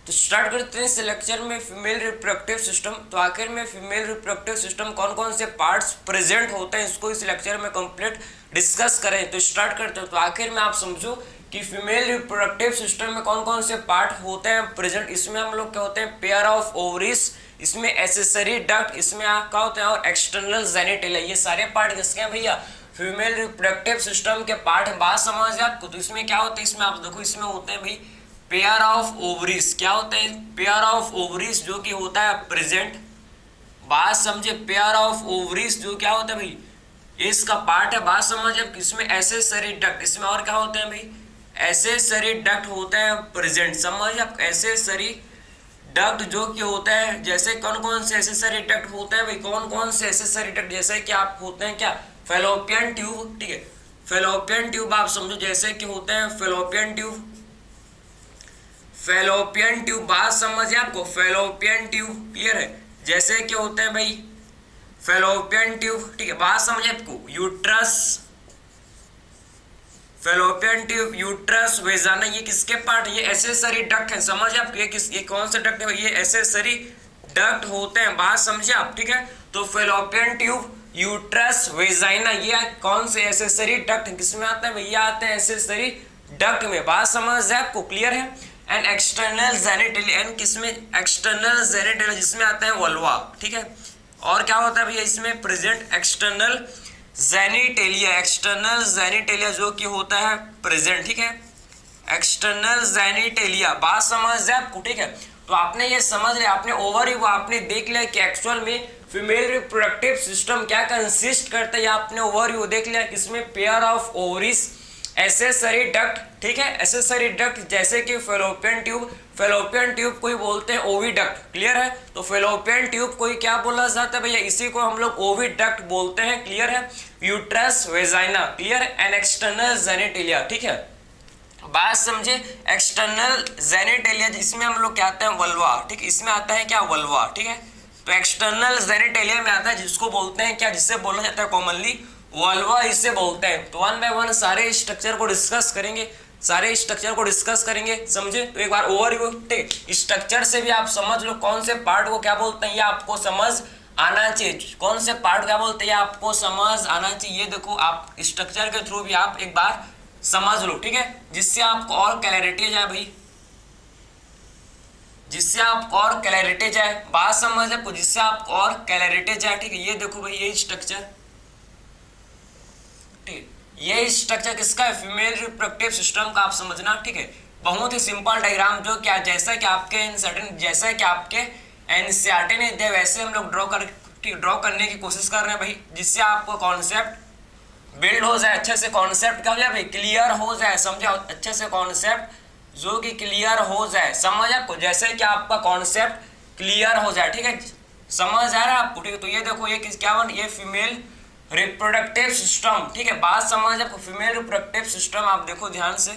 तो स्टार्ट करते हैं इस लेक्चर में फीमेल रिप्रोडक्टिव सिस्टम। तो आखिर में फीमेल रिप्रोडक्टिव सिस्टम कौन कौन से पार्ट्स प्रेजेंट होते हैं इसको इस लेक्चर में कंप्लीट डिस्कस करें। तो स्टार्ट करते हैं। तो आखिर में आप समझो कि फीमेल रिप्रोडक्टिव सिस्टम में कौन कौन से पार्ट होते हैं प्रेजेंट। इसमें हम लोग क्या होते हैं, पेयर ऑफ ओवरीज, इसमें एसेसरी डक्ट, इसमें क्या होते हैं और एक्सटर्नल जेनिटलिया। ये सारे पार्ट किसके हैं भैया, फीमेल रिप्रोडक्टिव सिस्टम के पार्ट है। बात समझ है आपको। तो इसमें क्या होता है, इसमें आप देखो इसमें होते हैं भाई पेयर ऑफ ओवरीज। क्या होते हैं, पेयर ऑफ ओवरीज जो कि होता है प्रेजेंट। बात समझे, पेयर ऑफ ओवरीज जो क्या होता है भाई, ये इसका पार्ट है। बात समझे। इसमें एसेसरी डक्ट, इसमें और क्या होते हैं भाई, एसेसरी डक्ट होते हैं प्रेजेंट। समझ आप, एसेसरी डक्ट जो कि होता है, जैसे कौन कौन से एसेसरी डक्ट होते हैं भाई, कौन कौन से एसेसरी डक्ट, जैसे कि आप होते हैं क्या, फेलोपियन ट्यूब। ठीक है, फेलोपियन ट्यूब आप समझो, जैसे कि होते हैं फेलोपियन ट्यूब। फेलोपियन ट्यूब बात समझिए आपको, फेलोपियन ट्यूब क्लियर है, जैसे कि होते हैं भाई फेलोपियन ट्यूब। ठीक है, बात समझिए आपको, यूट्रस, फेलोपियन ट्यूब, यूट्रस, वेजाना, ये किसके पार्ट, ये एसेसरी डक्ट है। समझिए आप, ये कौन सा डक्ट है, ये एसेसरी डक्ट होते हैं। बात समझिए आप। ठीक है, तो फेलोपियन ट्यूब, यूट्रस, वेजाइना, ये कौन से एसेसरी डक्ट है, किसमें आते हैं भैया, आते हैं एसेसरी डक्ट में। बात समझ है आपको, क्लियर है। एंड एक्सटर्नल जेनिटलिया, एंड किसमें, एक्सटर्नल जेनिटलिया, जिसमें आते हैं वल्वा। ठीक है, और क्या होता है भैया इसमें present, external genitalia, external genitalia जो कि होता है प्रेजेंट। ठीक है, एक्सटर्नल जेनिटेलिया। बात समझ है आपको। ठीक है, तो आपने ये समझ लिया, आपने ओवरव्यू आपने देख लिया कि एक्चुअल में फीमेल रिप्रोडक्टिव सिस्टम क्या कंसिस्ट करता है, आपने ओवरव्यू देख लिया। इसमें pair of ovaries, accessory duct. ठीक है, एसेसरी डक्ट जैसे कि फेलोपियन ट्यूब, फेलोपियन ट्यूब को ही बोलते हैं ओविडक्ट। क्लियर है, तो फेलोपियन ट्यूब को ही क्या बोला जाता है भैया, इसी को हम लोग ओविडक्ट बोलते हैं। क्लियर है, uterus, vagina, clear, and external genitalia. ठीक है, बात समझे, एक्सटर्नल जेनिटेलिया इसमें हम लोग क्या आते हैं, वल्वा। ठीक, इसमें आता है क्या, वल्वा। ठीक है, तो एक्सटर्नल जेनिटेलिया में आता है जिसको बोलते हैं क्या, जिससे बोला जाता है कॉमनली वल्वा, इसे बोलते हैं। तो वन बाय वन सारे स्ट्रक्चर को डिस्कस करेंगे, सारे स्ट्रक्चर को डिस्कस करेंगे। समझे, तो एक बार ओवरव्यू, ठीक, स्ट्रक्चर से भी आप समझ लो कौन से पार्ट को क्या बोलते हैं, ये आपको समझ आना चाहिए। कौन से पार्ट क्या बोलते हैं, आपको समझ आना चाहिए। देखो आप स्ट्रक्चर के थ्रू भी आप एक बार समझ लो। ठीक है, जिससे आपको और क्लैरिटी जाए भाई, जिससे आपको और क्लैरिटी जाए। बात समझ आपको, जिससे आपको और क्लैरिटी जाए। ठीक है, ये देखो भाई ये स्ट्रक्चर, ये स्ट्रक्चर किसका है, फीमेल रिप्रोडक्टिव सिस्टम का आप समझना। ठीक है, बहुत ही सिंपल डायग्राम जो क्या, जैसा कि आपके जैसा कि आपके एनसीईआरटी ने दिया वैसे हम लोग ड्रॉ करने की कोशिश कर रहे हैं भाई, जिससे आपको कॉन्सेप्ट बिल्ड हो जाए, अच्छे से कॉन्सेप्ट क्या हो जाए भाई, क्लियर हो जाए। समझा, अच्छे से कॉन्सेप्ट जो कि क्लियर हो जाए। समझ आपको, जैसे कि आपका कॉन्सेप्ट क्लियर हो जाए। ठीक है, समझ आ रहा है आपको। ठीक है, तो ये देखो ये क्या बन, ये फीमेल रिप्रोडक्टिव सिस्टम। ठीक है, बात समझ आपको, फीमेल रिप्रोडक्टिव सिस्टम आप देखो ध्यान से,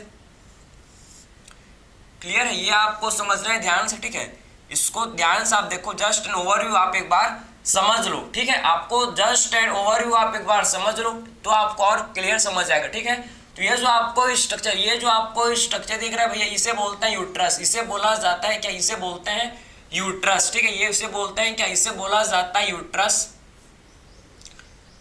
क्लियर है, ये आपको समझना है ध्यान से। ठीक है, इसको ध्यान से आप देखो, जस्ट एन ओवरव्यू आप एक बार समझ लो। ठीक है, आपको जस्ट एन ओवरव्यू आप एक बार समझ लो तो आपको और क्लियर समझ आएगा। ठीक है, तो ये जो आपको स्ट्रक्चर, ये जो आपको स्ट्रक्चर दिख रहा है भैया, इसे बोलते हैं यूट्रस। इसे बोला जाता है क्या, इसे बोलते हैं यूट्रस। ठीक है, ये इसे बोलते हैं क्या, इसे बोला जाता है यूट्रस।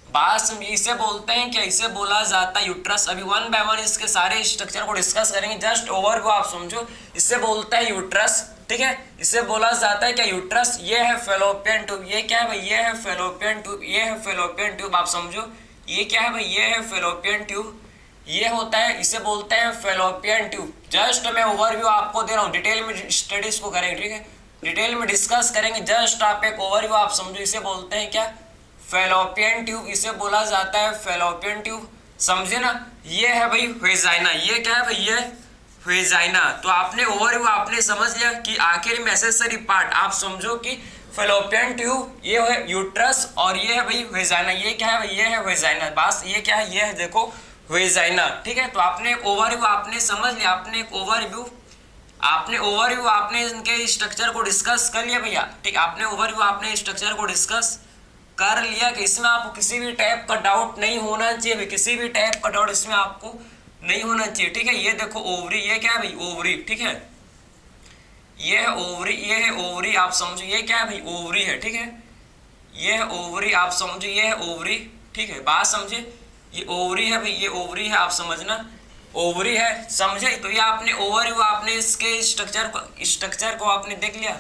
बात समझिए, इसे बोलते हैं क्या, इसे बोला जाता है यूट्रस। अभी वन बाय वन इसके सारे स्ट्रक्चर को डिस्कस करेंगे, जस्ट ओवरव्यू आप समझो। इसे बोलते हैं यूट्रस। ठीक है, इसे बोला जाता है क्या, यूट्रस। ये है फेलोपियन ट्यूब, ये क्या है भाई, ये है फेलोपियन ट्यूब, ये है फेलोपियन ट्यूब आप समझो। ये क्या है भाई, ये है फेलोपियन ट्यूब, ये होता है, इसे बोलते हैं फेलोपियन ट्यूब। जस्ट मैं ओवरव्यू आपको दे रहा हूँ, डिटेल में स्टडीज को करेंगे। ठीक है, डिटेल में डिस्कस करेंगे, जस्ट आप एक ओवरव्यू आप समझो। इसे बोलते हैं क्या, फेलोपियन ट्यूब, इसे बोला जाता है फेलोपियन ट्यूब। समझे ना, ये है भाई वेजाइना, ये क्या है भाई, ये वेजाइना। तो आपने ओवरव्यू आपने समझ लिया कि आखिर में एसेसरी पार्ट आप समझो कि फेलोपियन ट्यूब, ये है यूट्रस, और ये है भाई वेजाइना। ये क्या है भाई, ये है वेजाइना। बस ये क्या है, ये है देखो वेजाइना। ठीक है, तो आपने एक ओवरव्यू आपने समझ लिया, आपने एक ओवरव्यू आपने इनके स्ट्रक्चर को डिस्कस कर लिया भैया। ठीक, आपने ओवरव्यू आपने स्ट्रक्चर को डिस्कस कर लिया कि इसमें आपको किसी भी टाइप का डाउट नहीं होना चाहिए, किसी भी टाइप का डाउट इसमें आपको नहीं होना चाहिए। ठीक है, ये देखो ओवरी, ये क्या है भाई, ओवरी। ठीक है, ये है ओवरी, ये है ओवरी, आप समझो ये क्या है भाई, ओवरी है, ठीक है। ये है ओवरी, आप समझो ये है ओवरी, ठीक है, बात समझे, ये ओवरी है भाई, ये ओवरी है, आप समझना ओवरी है, समझे। तो ये आपने ओवरी, आपने इसके स्ट्रक्चर को आपने देख लिया,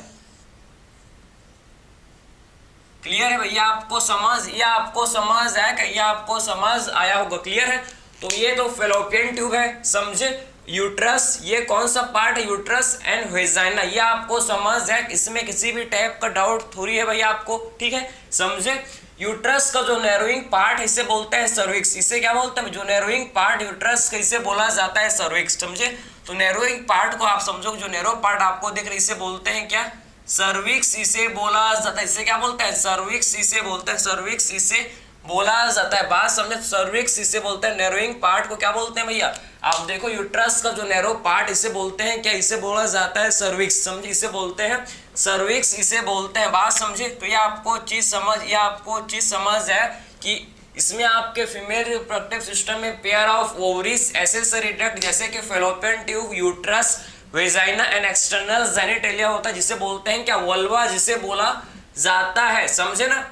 क्लियर है भैया, आपको समझ, ये आपको समझ आया क्या, ये आपको समझ आया होगा, क्लियर है। तो ये तो फेलोपियन ट्यूब है, समझे। यूट्रस, ये कौन सा पार्ट है, यूट्रस एंड वेजाइना, ये आपको समझ है, इसमें किसी भी टाइप का डाउट थोड़ी है भैया आपको, ठीक है, समझे। यूट्रस का जो नैरोइंग पार्ट है इसे बोलते हैं सर्विक्स, इसे क्या बोलते हैं, जो नैरोइंग पार्ट यूट्रस का इसे बोला जाता है सर्विक्स, समझे। तो नैरोइंग पार्ट को आप समझो, जो नैरो पार्ट आपको दिख रहा है इसे बोलते हैं क्या, सर्विक्स, इसे बोला जाता है, इसे क्या बोलते हैं, सर्विक्स, इसे बोलते हैं सर्विक्स, इसे बोला जाता है, बात समझे। सर्विक्स इसे बोलते हैं, नैरोइंग पार्ट को क्या बोलते हैं भैया, आप देखो यूट्रस का जो नैरो पार्ट इसे बोलते हैं क्या, इसे बोला जाता है सर्विक्स, समझे, इसे बोलते हैं सर्विक्स, इसे बोलते हैं, बात समझे। तो ये आपको चीज समझ, ये आपको चीज समझ है कि इसमें आपके फीमेल रिप्रोडक्टिव सिस्टम में pair of ovaries, accessory duct जैसे कि fallopian tube, uterus, vagina and external genitalia होता है, जिसे बोलते हैं क्या, वल्वा, जिसे बोला जाता है, समझे ना,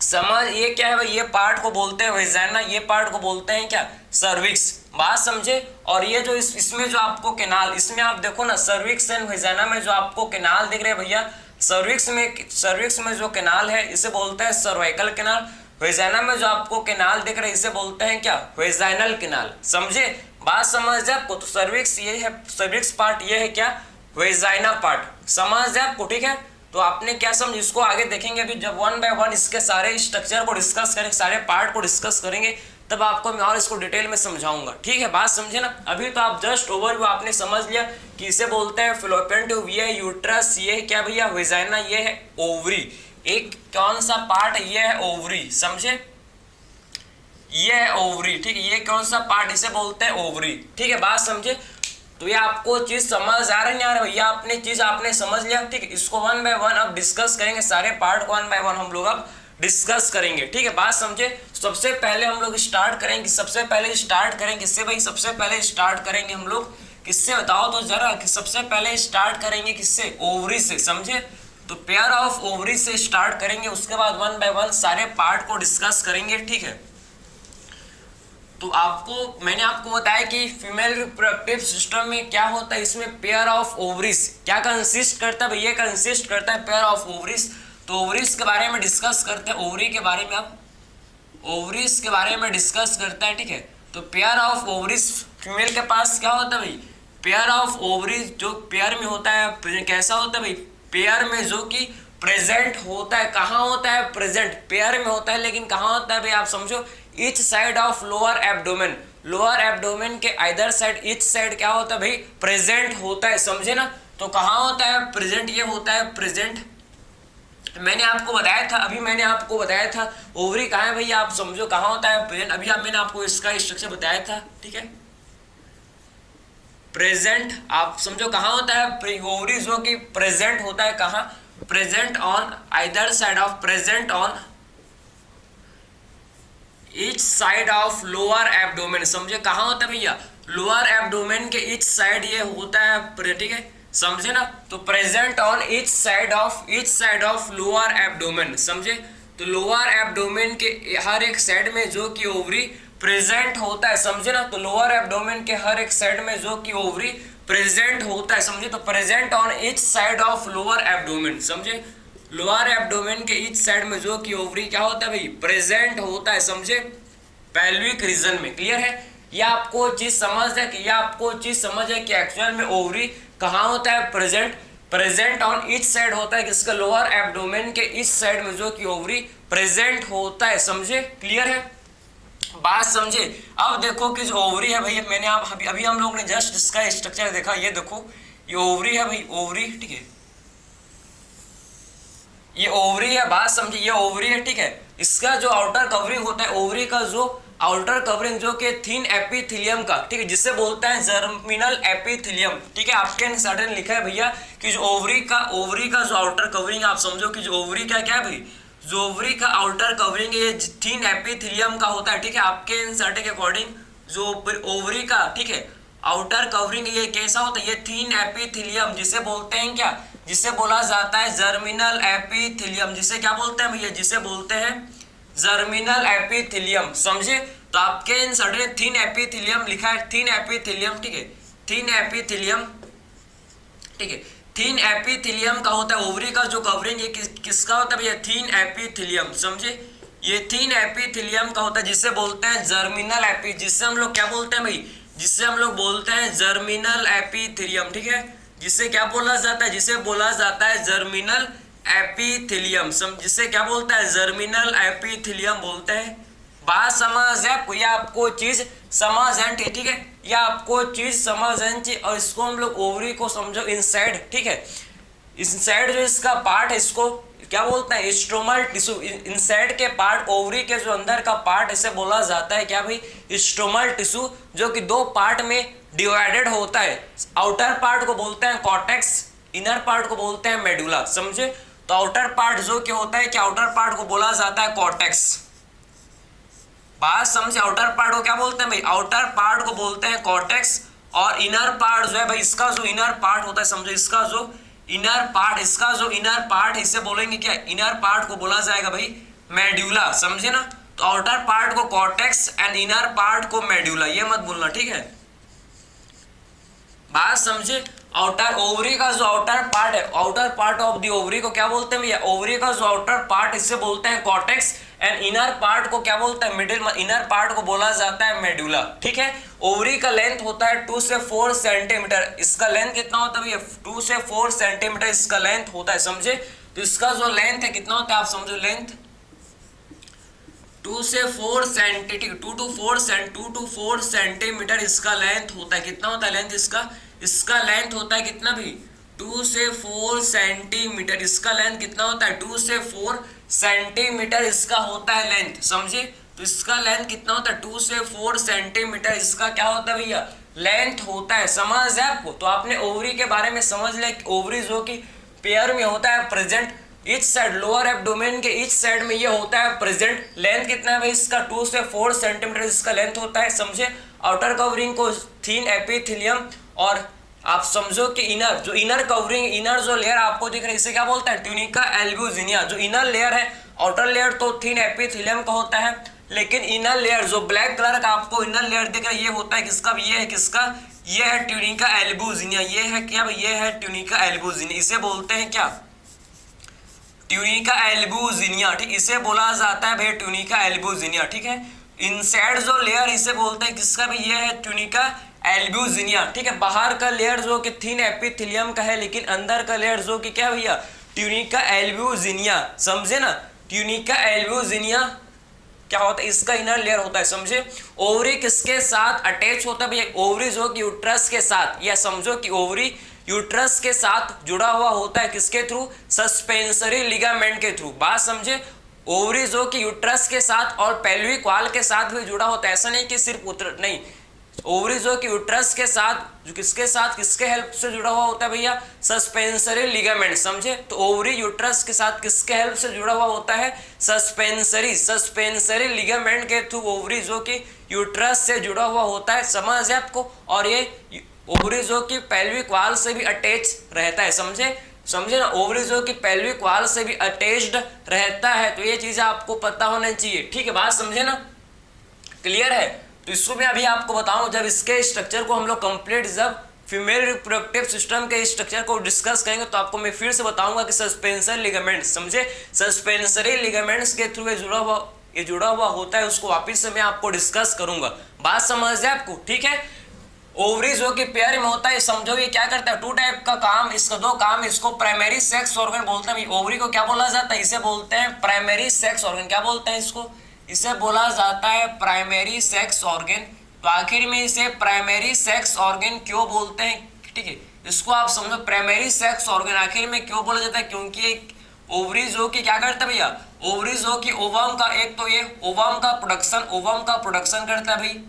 समझ। ये क्या है भाई, ये पार्ट को बोलते हैं वेजाइना, ये पार्ट को बोलते हैं क्या, सर्विक्स, बात समझे। और ये जो इसमें जो आपको कैनाल, इसमें आप देखो ना, सर्विक्स एंड वेजाइना में जो आपको कैनाल दिख रहे हैं भैया, सर्विक्स में जो कैनाल है इसे बोलते हैं सर्वाइकल कैनाल, वेजाइना में जो आपको कैनाल दिख रहा है इसे बोलते हैं क्या, वेजाइनल कैनाल, समझे, बात समझ जाए आपको। तो सर्विक्स ये है, सर्विक्स पार्ट ये है क्या, वेजाइना पार्ट, समझ जाए आपको, ठीक है। तो आपने क्या समझ, इसको आगे देखेंगे अभी, जब वन बाय वन इसके सारे स्ट्रक्चर को डिस्कस करेंगे, सारे पार्ट को डिस्कस करेंगे, तब आपको मैं और इसको डिटेल में समझाऊंगा, ठीक है, बात समझे ना। अभी तो आप जस्ट ओवरव्यू आपने समझ लिया कि इसे बोलते हैं फेलोपियन ट्यूब, ये है यूट्रस, ये है क्या भैया, वेजाइना, ये है ओवरी, एक कौन सा पार्ट है, ये है ओवरी, समझे, ये है ओवरी, ठीक है, ये कौन सा पार्ट, इसे बोलते हैं ओवरी, ठीक है, बात समझे। तो ये आपको चीज समझ आ रही है भैया, आपने चीज आपने समझ लिया, ठीक है। इसको वन बाय वन अब डिस्कस करेंगे, सारे पार्ट को वन बाय वन हम लोग अब डिस्कस करेंगे, ठीक है, बात समझे। सबसे पहले हम लोग स्टार्ट करेंगे, सबसे पहले स्टार्ट करेंगे किससे भाई, सबसे पहले स्टार्ट करेंगे हम लोग किससे, बताओ तो जरा, कि सबसे पहले स्टार्ट करेंगे किससे, ओवरी से, समझे। तो पेयर ऑफ ओवरी से स्टार्ट करेंगे, उसके बाद वन बाय वन सारे पार्ट को डिस्कस करेंगे, ठीक है। तो मैंने आपको बताया कि फीमेल रिप्रोडक्टिव सिस्टम में क्या होता है, इसमें पेयर ऑफ ओवरीज क्या कंसिस्ट करता है भैया, कंसिस्ट करता है पेयर ऑफ ओवरीज। तो ओवरीज के बारे में डिस्कस करते हैं, ओवरी के बारे में, आप ओवरीज के बारे में डिस्कस करता है, ठीक है। तो पेयर ऑफ ओवरीज फीमेल के पास क्या होता है भाई, पेयर ऑफ ओवरीज जो पेयर में होता है, कैसा होता है भाई, पेयर में जो कि प्रेजेंट होता है, कहाँ होता है, प्रेजेंट पेयर में होता है, लेकिन कहाँ होता है भाई, आप समझो, each side of lower abdomen, lower abdomen के आइदर साइड, ईच साइड क्या होता है भाई, प्रेजेंट होता है, समझे ना। तो कहाँ होता है प्रेजेंट, ये होता है प्रेजेंट, मैंने आपको बताया था, अभी मैंने आपको बताया था ओवरी कहाँ है भैया, आप समझो कहाँ होता है प्रेजेंट, अभी मैंने आपको इसका स्ट्रक्चर बताया था, ठीक है। प्रेजेंट आप समझो कहाँ होता है, ओवरी जो कि प्रेजेंट होता है कहाँ, present on either side of, present on each side of lower abdomen, समझे कहाँ होता है भैया, लोअर एब्डोमेन के ईच साइड ये होता है, ठीक है, समझे ना। तो present on each side of lower abdomen, समझे। तो लोअर एब्डोमेन के हर एक साइड में जो कि ओवरी प्रेजेंट होता है, समझे ना। तो लोअर एब्डोमेन के हर एक साइड में जो कि ओवरी प्रेजेंट होता है, समझे। तो present on each side of lower abdomen, समझे, लोअर एब्डोमेन के ईच साइड में जो कि ओवरी क्या होता है भाई, प्रेजेंट होता है, समझे, पेल्विक रीजन में, क्लियर है। ये आपको चीज समझ है कि एक्चुअल में ओवरी कहाँ होता है, प्रेजेंट ऑन ईच साइड होता है, किसका, लोअर एब्डोमेन के ईच साइड में जो कि ओवरी प्रेजेंट होता है, समझे, क्लियर है, बात समझे। अब देखो कि जो ओवरी है भैया, मैंने आप अभी हम लोग ने जस्ट इसका स्ट्रक्चर देखा, ये देखो ये ओवरी है भाई, ओवरी, ठीक है, ये ओवरी है, बात समझिए, ये ओवरी है, ठीक है। इसका जो आउटर कवरिंग होता है, ओवरी का जो आउटर कवरिंग जो कि थिन एपिथेलियम का, ठीक है, जिसे बोलते हैं जर्मिनल एपिथेलियम, ठीक है। आपके सर्टेन लिखा है भैया कि जो ओवरी का जो आउटर कवरिंग, आप समझो कि जो ओवरी का क्या है भाई, जो ओवरी का आउटर कवरिंग ये थिन एपिथेलियम का होता है, ठीक है। आपके सर्टे के अकॉर्डिंग जो ओवरी का, ठीक है, आउटर कवरिंग ये कैसा होता है, ये थीन एपिथेलियम, जिसे बोलते हैं क्या, जिसे बोला जाता है जर्मिनल एपिथेलियम। जिसे क्या बोलते हैं भैया, जिसे बोलते हैं जर्मिनल एपिथेलियम। समझे? तो आपके इन सडे थीन एपिथेलियम लिखा है, थीन एपिथेलियम, ठीक है, थीन एपिथेलियम, ठीक है। थीन एपिथेलियम का होता है ओवरी का जो कवरिंग, ये किसका होता है भैया, थीन एपिथेलियम। समझे? ये थीन एपिथेलियम का होता है, जिसे बोलते हैं जर्मिनल एपी, जिससे हम लोग क्या बोलते हैं भाई, जिससे हम लोग बोलते हैं जर्मिनल एपिथेलियम, ठीक है। जिसे क्या बोला जाता है, जिसे बोला जाता है जर्मिनल एपिथेलियम। जिसे क्या बोलता है, जर्मिनल एपिथेलियम बोलते हैं। बात समझ है आपको, या आपको चीज समझ है, ठीक है, या आपको चीज समझ है। और इसको हम लोग ओवरी को समझो इनसाइड, ठीक है, इनसाइड जो इसका पार्ट है इसको क्या बोलते हैं, स्ट्रोमल टिश्यू। इनसाइड के पार्ट, ओवरी के जो अंदर का पार्ट, इसे बोला जाता है क्या भाई, स्ट्रोमल टिश्यू, जो कि दो पार्ट में डिवाइडेड होता है। आउटर पार्ट को बोलते हैं कॉर्टेक्स, इनर पार्ट को बोलते हैं मेडुला। समझे? तो आउटर पार्ट जो क्या होता है कि आउटर पार्ट को बोला जाता है कॉर्टेक्स। बात समझे? आउटर पार्ट को क्या बोलते हैं भाई, आउटर पार्ट को बोलते हैं कॉर्टेक्स। और इनर पार्ट जो है भाई, इसका जो इनर पार्ट होता है, समझो, इसका जो इनर पार्ट, इसका जो इनर पार्ट, इसे बोलेंगे क्या, इनर पार्ट को बोला जाएगा भाई मेडुला। समझे ना? तो आउटर पार्ट को कॉर्टेक्स एंड इनर पार्ट को मेडुला, ये मत भूलना, ठीक है। बात समझे? आउटर ओवरी का जो आउटर पार्ट है, outer part of the ovary को क्या बोलते हैं भैया, ओवरी का जो आउटर पार्ट, इससे बोलते हैं कॉर्टेक्स एंड इनर पार्ट को क्या बोलते हैं, मिडिल, इनर पार्ट को बोला जाता है मेडुला, ठीक है। ओवरी का लेंथ होता है 2 से 4 सेंटीमीटर। इसका लेंथ कितना होता है भैया, 2 से 4 सेंटीमीटर इसका लेंथ होता है। समझे? तो इसका जो लेंथ है कितना होता है, आप समझो, लेंथ 2 से 4 सेंटीमीटर, 2 to 4 सेंटीमीटर इसका लेंथ होता है। कितना होता है लेंथ इसका, इसका लेंथ होता है कितना भी, 2 से 4 सेंटीमीटर। इसका लेंथ कितना होता है, 2 से 4 सेंटीमीटर इसका होता है लेंथ। समझे? तो इसका लेंथ कितना होता है, 2 से 4 सेंटीमीटर इसका क्या होता है भैया, लेंथ होता है। समझ है आपको? तो आपने ओवरी के बारे में समझ लिया, ओवरी जो कि पेयर में होता है present, each side, lower abdomen के ईच साइड में ये होता है प्रेजेंट। लेंथ कितना है भाई इसका, 2 से 4 सेंटीमीटर इसका लेंथ होता है। समझे? आउटर कवरिंग को थीन एपिथेलियम, और आप समझो कि इनर, जो इनर कवरिंग, इनर जो लेयर आपको दिख रहा है, इसे क्या बोलते हैं, ट्यूनिका एल्ब्यूजिनिया। जो इनर लेयर है, आउटर लेयर तो थीन एपिथेलियम का होता है, लेकिन इनर लेयर जो ब्लैक कलर का आपको इनर लेयर दिख रहा है, ये होता है किसका, ये है किसका, ये है ट्यूनिका एल्ब्यूजिनिया। ये है क्या, ये है ट्यूनिका एल्ब्यूजिनिया। इसे बोलते हैं क्या, ट्यूनिका एल्ब्यूजिनिया, ठीक। इसे बोला जाता है भाई ट्यूनिका एल्ब्यूजिनिया, ठीक है। इनसाइड जो लेयर, इसे बोलते हैं किसका भी, ये है ट्यूनिका एल्ब्यूजिनिया, ठीक है। बाहर का लेयर जो कि थीन एपिथेलियम का है, लेकिन अंदर का लेयर जो कि क्या भैया, ट्यूनिका एल्ब्यूजिनिया। समझे ना? ट्यूनिका एल्ब्यूजिनिया क्या होता है, इसका इनर लेयर होता है। समझे? ओवरी किसके साथ अटैच होता है भैया, ओवरी जो कि यूट्रस के साथ, या समझो कि ओवरी यूट्रस के साथ जुड़ा हुआ होता है, किसके थ्रू, सस्पेंसरी लिगामेंट के थ्रू। बात समझे? ओवरी जो कि यूट्रस के साथ और पेल्विक वॉल के साथ भी जुड़ा होता है। ऐसा नहीं कि सिर्फ नहीं, ओवरी जो कि यूट्रस के साथ, जो किसके साथ, किसके हेल्प से जुड़ा हुआ होता है भैया, सस्पेंसरी लिगामेंट। समझे? तो ओवरी यूट्रस के साथ किसके हेल्प से जुड़ा हुआ होता है, सस्पेंसरी लिगामेंट के थ्रू ओवरी जो कि यूट्रस से जुड़ा हुआ होता है। समझ है आपको? और ये ओवरी जो कि पेल्विक वॉल से भी अटैच रहता है। समझे? समझे ना? ओवरी जो कि पेल्विक वॉल से भी अटैच्ड रहता है। तो ये चीजें आपको पता होना चाहिए, ठीक है। बात समझे ना? क्लियर है? तो इसको मैं अभी आपको बताऊं, जब इसके स्ट्रक्चर को हम लोग कंप्लीट, जब फीमेल रिप्रोडक्टिव सिस्टम के स्ट्रक्चर को डिस्कस करेंगे, तो आपको मैं फिर से बताऊंगा कि सस्पेंसरी लिगामेंट, समझे, सस्पेंसरी लिगामेंट्स के थ्रू ये जुड़ा हुआ होता है, उसको वापिस से मैं आपको डिस्कस करूंगा। बात समझ है आपको? ठीक है। ओवरी जो कि पेयर में होता है, समझो ये क्या करता है, 2 टाइप का काम, इसका 2 काम, इसको प्राइमरी सेक्स ऑर्गन बोलते हैं। ओवरी को क्या बोला जाता है, इसे बोलते हैं प्राइमरी सेक्स ऑर्गन। क्या बोलते हैं इसको, इसे बोला जाता है प्राइमरी सेक्स ऑर्गन। तो आखिर में इसे प्राइमरी सेक्स ऑर्गन क्यों बोलते हैं, ठीक है, इसको आप समझो, प्राइमरी सेक्स ऑर्गन आखिर में क्यों बोला जाता है, क्योंकि ओवरी जो कि क्या करता है भैया, ओवरी जो कि ओवम का, एक तो ये ओवम का प्रोडक्शन करता है भाई,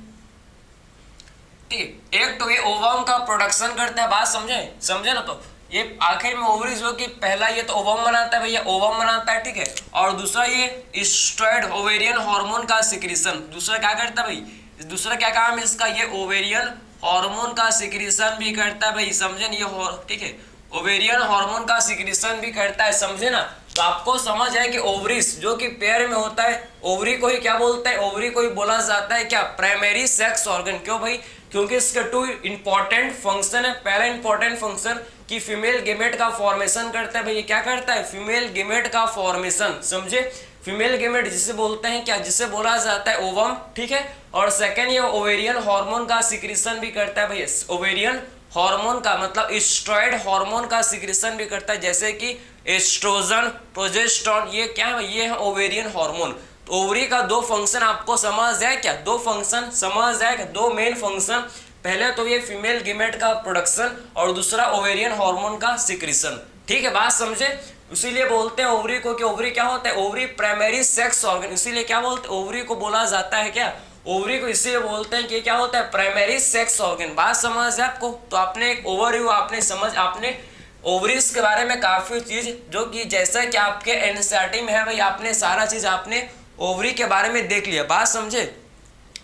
ठीक है, एक तो ये ओवम का प्रोडक्शन करता है। बात समझे ना? तो ये आखिर में ओवरी जो कि पहला ये तो ओवम बनाता है भैया, ओवम बनाता है, ठीक है। और दूसरा ये स्टेरॉइड ओवेरियन हार्मोन का सिक्रीशन, दूसरा क्या करता है भाई, दूसरा क्या काम है इसका, ये ओवेरियन हार्मोन का सिक्रीशन भी करता है भाई, समझे ना ये ठीक है, ओवेरियन हार्मोन का सिक्रीशन भी करता है, समझे ना। तो आपको समझ है कि ओवरीज जो कि पेयर में होता है, ओवरी को ही क्या बोलते हैं, ओवरी को ही बोला जाता है क्या, प्राइमरी सेक्स ऑर्गन। क्यों भाई, क्योंकि इसके 2 इंपॉर्टेंट फंक्शन है। पहला इंपॉर्टेंट फंक्शन कि फीमेल गेमेट का फॉर्मेशन करता है भाई, ये क्या करता है, फीमेल गेमेट का फॉर्मेशन, समझे। फीमेल गेमेट जिसे बोलते हैं क्या, जिसे बोला जाता है ओवम, ठीक है। और सेकंड ये ओवेरियन हार्मोन का सिक्रीशन भी करता है भाई, ओवेरियन हार्मोन का मतलब स्टेरॉइड हार्मोन का सिक्रीशन भी करता है, जैसे कि एस्ट्रोजन, प्रोजेस्टेरोन, ये क्या है, ये है ओवेरियन हार्मोन। तो ओवरी का 2 फंक्शन आपको समझ जाए क्या, 2 फंक्शन समझ जाए, 2 मेन फंक्शन। पहले तो ये फीमेल गेमेट का प्रोडक्शन और दूसरा ओवेरियन हार्मोन का सिक्रीशन, ठीक है, बात समझे। इसीलिए बोलते हैं ओवरी को कि ओवरी क्या होता है, ओवरी प्राइमरी सेक्स ऑर्गन, इसीलिए क्या बोलते हैं, ओवरी को बोला जाता है क्या, ओवरी को इसीलिए बोलते हैं कि क्या होता है, प्राइमरी सेक्स ऑर्गन। बात समझ है आपको। तो आपने एक ओवरव्यू आपने ओवरीज के बारे में काफी चीज, जो कि जैसा कि आपके एनसीईआरटी में है भाई, आपने सारा चीज आपने ओवरी के बारे में देख लिया, बात समझे,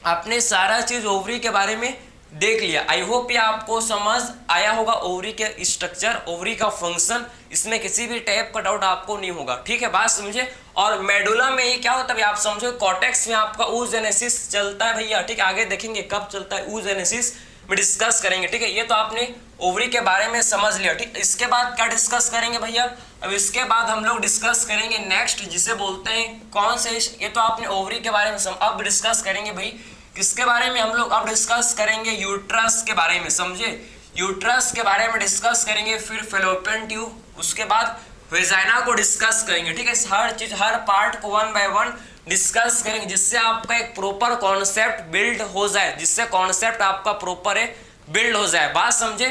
आपने सारा चीज ओवरी के बारे में देख लिया। आई होप ये आपको समझ आया होगा, ओवरी के स्ट्रक्चर, ओवरी का फंक्शन, इसमें किसी भी टाइप का डाउट आपको नहीं होगा, ठीक है, बात समझे। और मेडुला में ये क्या होता है आप समझो, कॉर्टेक्स में आपका oogenesis चलता है भैया, ठीक है, आगे देखेंगे कब चलता है, oogenesis में डिस्कस करेंगे, ठीक है। ये तो आपने ओवरी के बारे में समझ लिया, ठीक। इसके बाद क्या डिस्कस करेंगे भैया, अब इसके बाद हम लोग डिस्कस करेंगे नेक्स्ट, जिसे बोलते हैं कौन से, ये तो आपने ओवरी के बारे में अब डिस्कस करेंगे भाई, किसके बारे में हम लोग अब डिस्कस करेंगे, यूट्रस के बारे में, समझे, यूट्रस के बारे में डिस्कस करेंगे, फिर फेलोपियन ट्यूब, उसके बाद वेजाइना को डिस्कस करेंगे, ठीक है। हर चीज, हर पार्ट को 1 बाय 1 डिस्कस करेंगे, जिससे आपका एक प्रॉपर कॉन्सेप्ट बिल्ड हो जाए, जिससे कॉन्सेप्ट आपका प्रॉपर है बिल्ड हो जाए, बात समझे,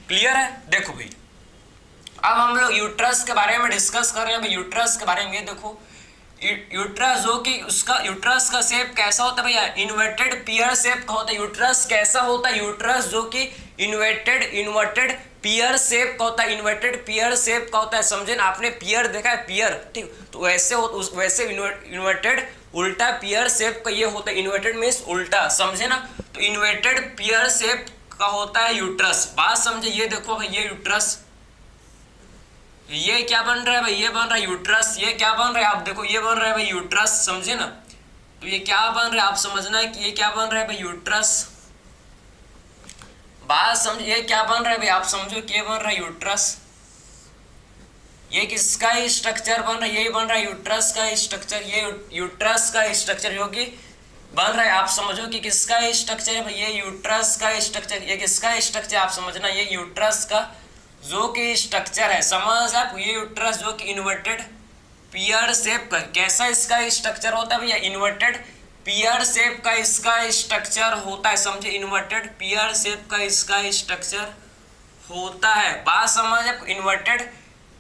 क्लियर है। देखो भाई, अब हम लोग यूट्रस के बारे में डिस्कस कर रहे हैं भाई, यूट्रस के बारे में देखो, यूट्रस जो कि उसका यूट्रस का शेप कैसा होता है भैया, इन्वर्टेड पियर शेप का होता है। यूट्रस कैसा होता है, यूट्रस जो कि इन्वर्टेड पियर शेप का होता है, इन्वर्टेड पियर शेप का होता है, समझे ना। आपने पियर देखा है, पियर, ठीक, तो वैसे इन्वर्टेड उल्टा पियर शेप का ये होता है, इन्वर्टेड मीन्स उल्टा, समझे ना। तो इन्वर्टेड पियर शेप का होता है यूट्रस, बात समझे। ये देखो भाई, ये यूट्रस, ये क्या बन रहा है भाई, ये बन रहा है यूट्रस, ये क्या बन रहा है आप देखो, ये बन रहा है भाई यूट्रस, समझे ना। तो ये क्या बन रहा है आप समझना है कि ये क्या बन रहा है भाई यूट्रस, बात समझ, ये क्या बन रहा है भाई आप समझो कि ये बन रहा है यूट्रस, ये किसका स्ट्रक्चर बन रहा है, यही बन रहा है यूट्रस का स्ट्रक्चर, ये यूट्रस का स्ट्रक्चर जो कि बन रहा है, आप समझो कि किसका स्ट्रक्चर है भाई, ये यूट्रस का स्ट्रक्चर, ये किसका स्ट्रक्चर आप समझना, ये यूट्रस का जो कि स्ट्रक्चर है, समझ आप, ये यूट्रस जो कि इन्वर्टेड पियर शेप का, कैसा इसका स्ट्रक्चर होता है भैया, इन्वर्टेड पियर शेप का इसका स्ट्रक्चर होता है, समझे, इन्वर्टेड पियर शेप का इसका स्ट्रक्चर होता है, बात समझ आपको, इन्वर्टेड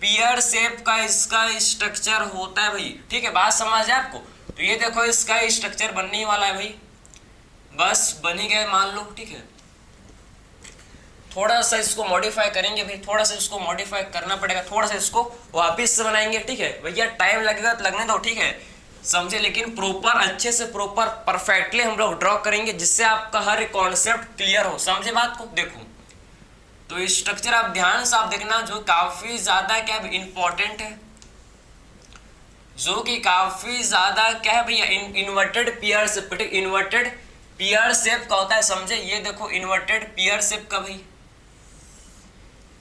पियर शेप का इसका स्ट्रक्चर होता है भाई, ठीक है, बात समझ है आपको। तो ये देखो इसका स्ट्रक्चर बनने वाला है भाई, बस बन ही गया मान लो, ठीक है। थोड़ा सा इसको मॉडिफाई करेंगे भाई, थोड़ा सा इसको मॉडिफाई करना पड़ेगा, थोड़ा सा इसको वापस से बनाएंगे, ठीक है भैया, टाइम लगेगा तो लगने दो, ठीक है, समझे, लेकिन प्रॉपर अच्छे से प्रॉपर परफेक्टली हम लोग ड्रॉ करेंगे, जिससे आपका हर कॉन्सेप्ट क्लियर हो, समझे बात को। देखो तो स्ट्रक्चर आप ध्यान से आप देखना, जो काफी ज्यादा क्या इंपॉर्टेंट है, जो कि काफी ज्यादा क्या है भैया, इन्वर्टेड पियर शेप, इन्वर्टेड पियर शेप का होता है, समझे। ये देखो इन्वर्टेड पियर शेप का भाई,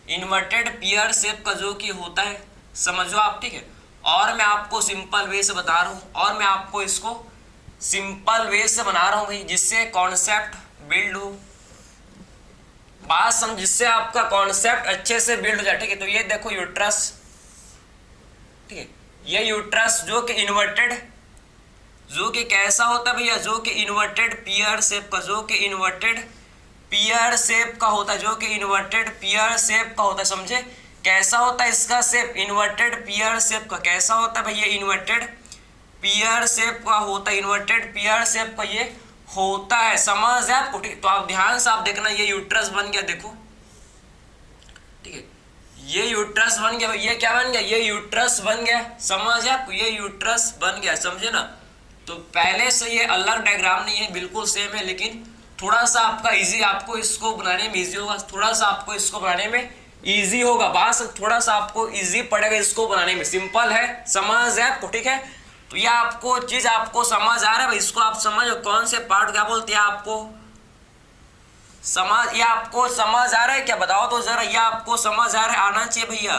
इन्वर्टेड पियर शेप का जो कि होता है, समझो आप, ठीक है। और मैं आपको सिंपल वे से बता रहा हूँ, और मैं आपको इसको सिंपल वे से बना रहा हूँ भाई, जिससे कॉन्सेप्ट बिल्ड हो, बात समझ, जिससे आपका कॉन्सेप्ट अच्छे से बिल्ड हो जाए, ठीक है। तो ये देखो यूट्रस, ठीक है, ये यूट्रस जो कि इन्वर्टेड, जो कि कैसा होता है भैया, जो कि इन्वर्टेड पियर शेप का, जो कि इन्वर्टेड पियर शेप का होता है, जो कि इन्वर्टेड पियर शेप का होता है, समझे। कैसा होता है इसका शेप, इन्वर्टेड पियर शेप का, कैसा होता है भैया, इन्वर्टेड पियर शेप का होता है, इन्वर्टेड पियर शेप का ये होता है, समझ है आपको, ठीक। तो आप ध्यान से आप देखना, ये यूट्रस बन गया, देखो, ठीक है, ये यूट्रस बन गया, ये क्या बन गया, ये यूट्रस बन गया, समझ है आपको, ये यूट्रस बन गया, समझे ना। तो पहले से ये अलग डायग्राम नहीं है, बिल्कुल सेम है, लेकिन थोड़ा सा आपका इजी, आपको इसको बनाने में इजी होगा, थोड़ा सा आपको इसको बनाने में इजी होगा, बस थोड़ा सा आपको इजी पड़ेगा इसको बनाने में, सिंपल है, समझ है आपको, ठीक है। तो ये आपको चीज आपको समझ आ रहा है भाई, इसको आप समझो कौन से पार्ट क्या बोलते हैं आपको समझ, ये आपको समझ आ रहा है क्या, बताओ तो जरा, ये आपको समझ आ रहा है, आना चाहिए भैया,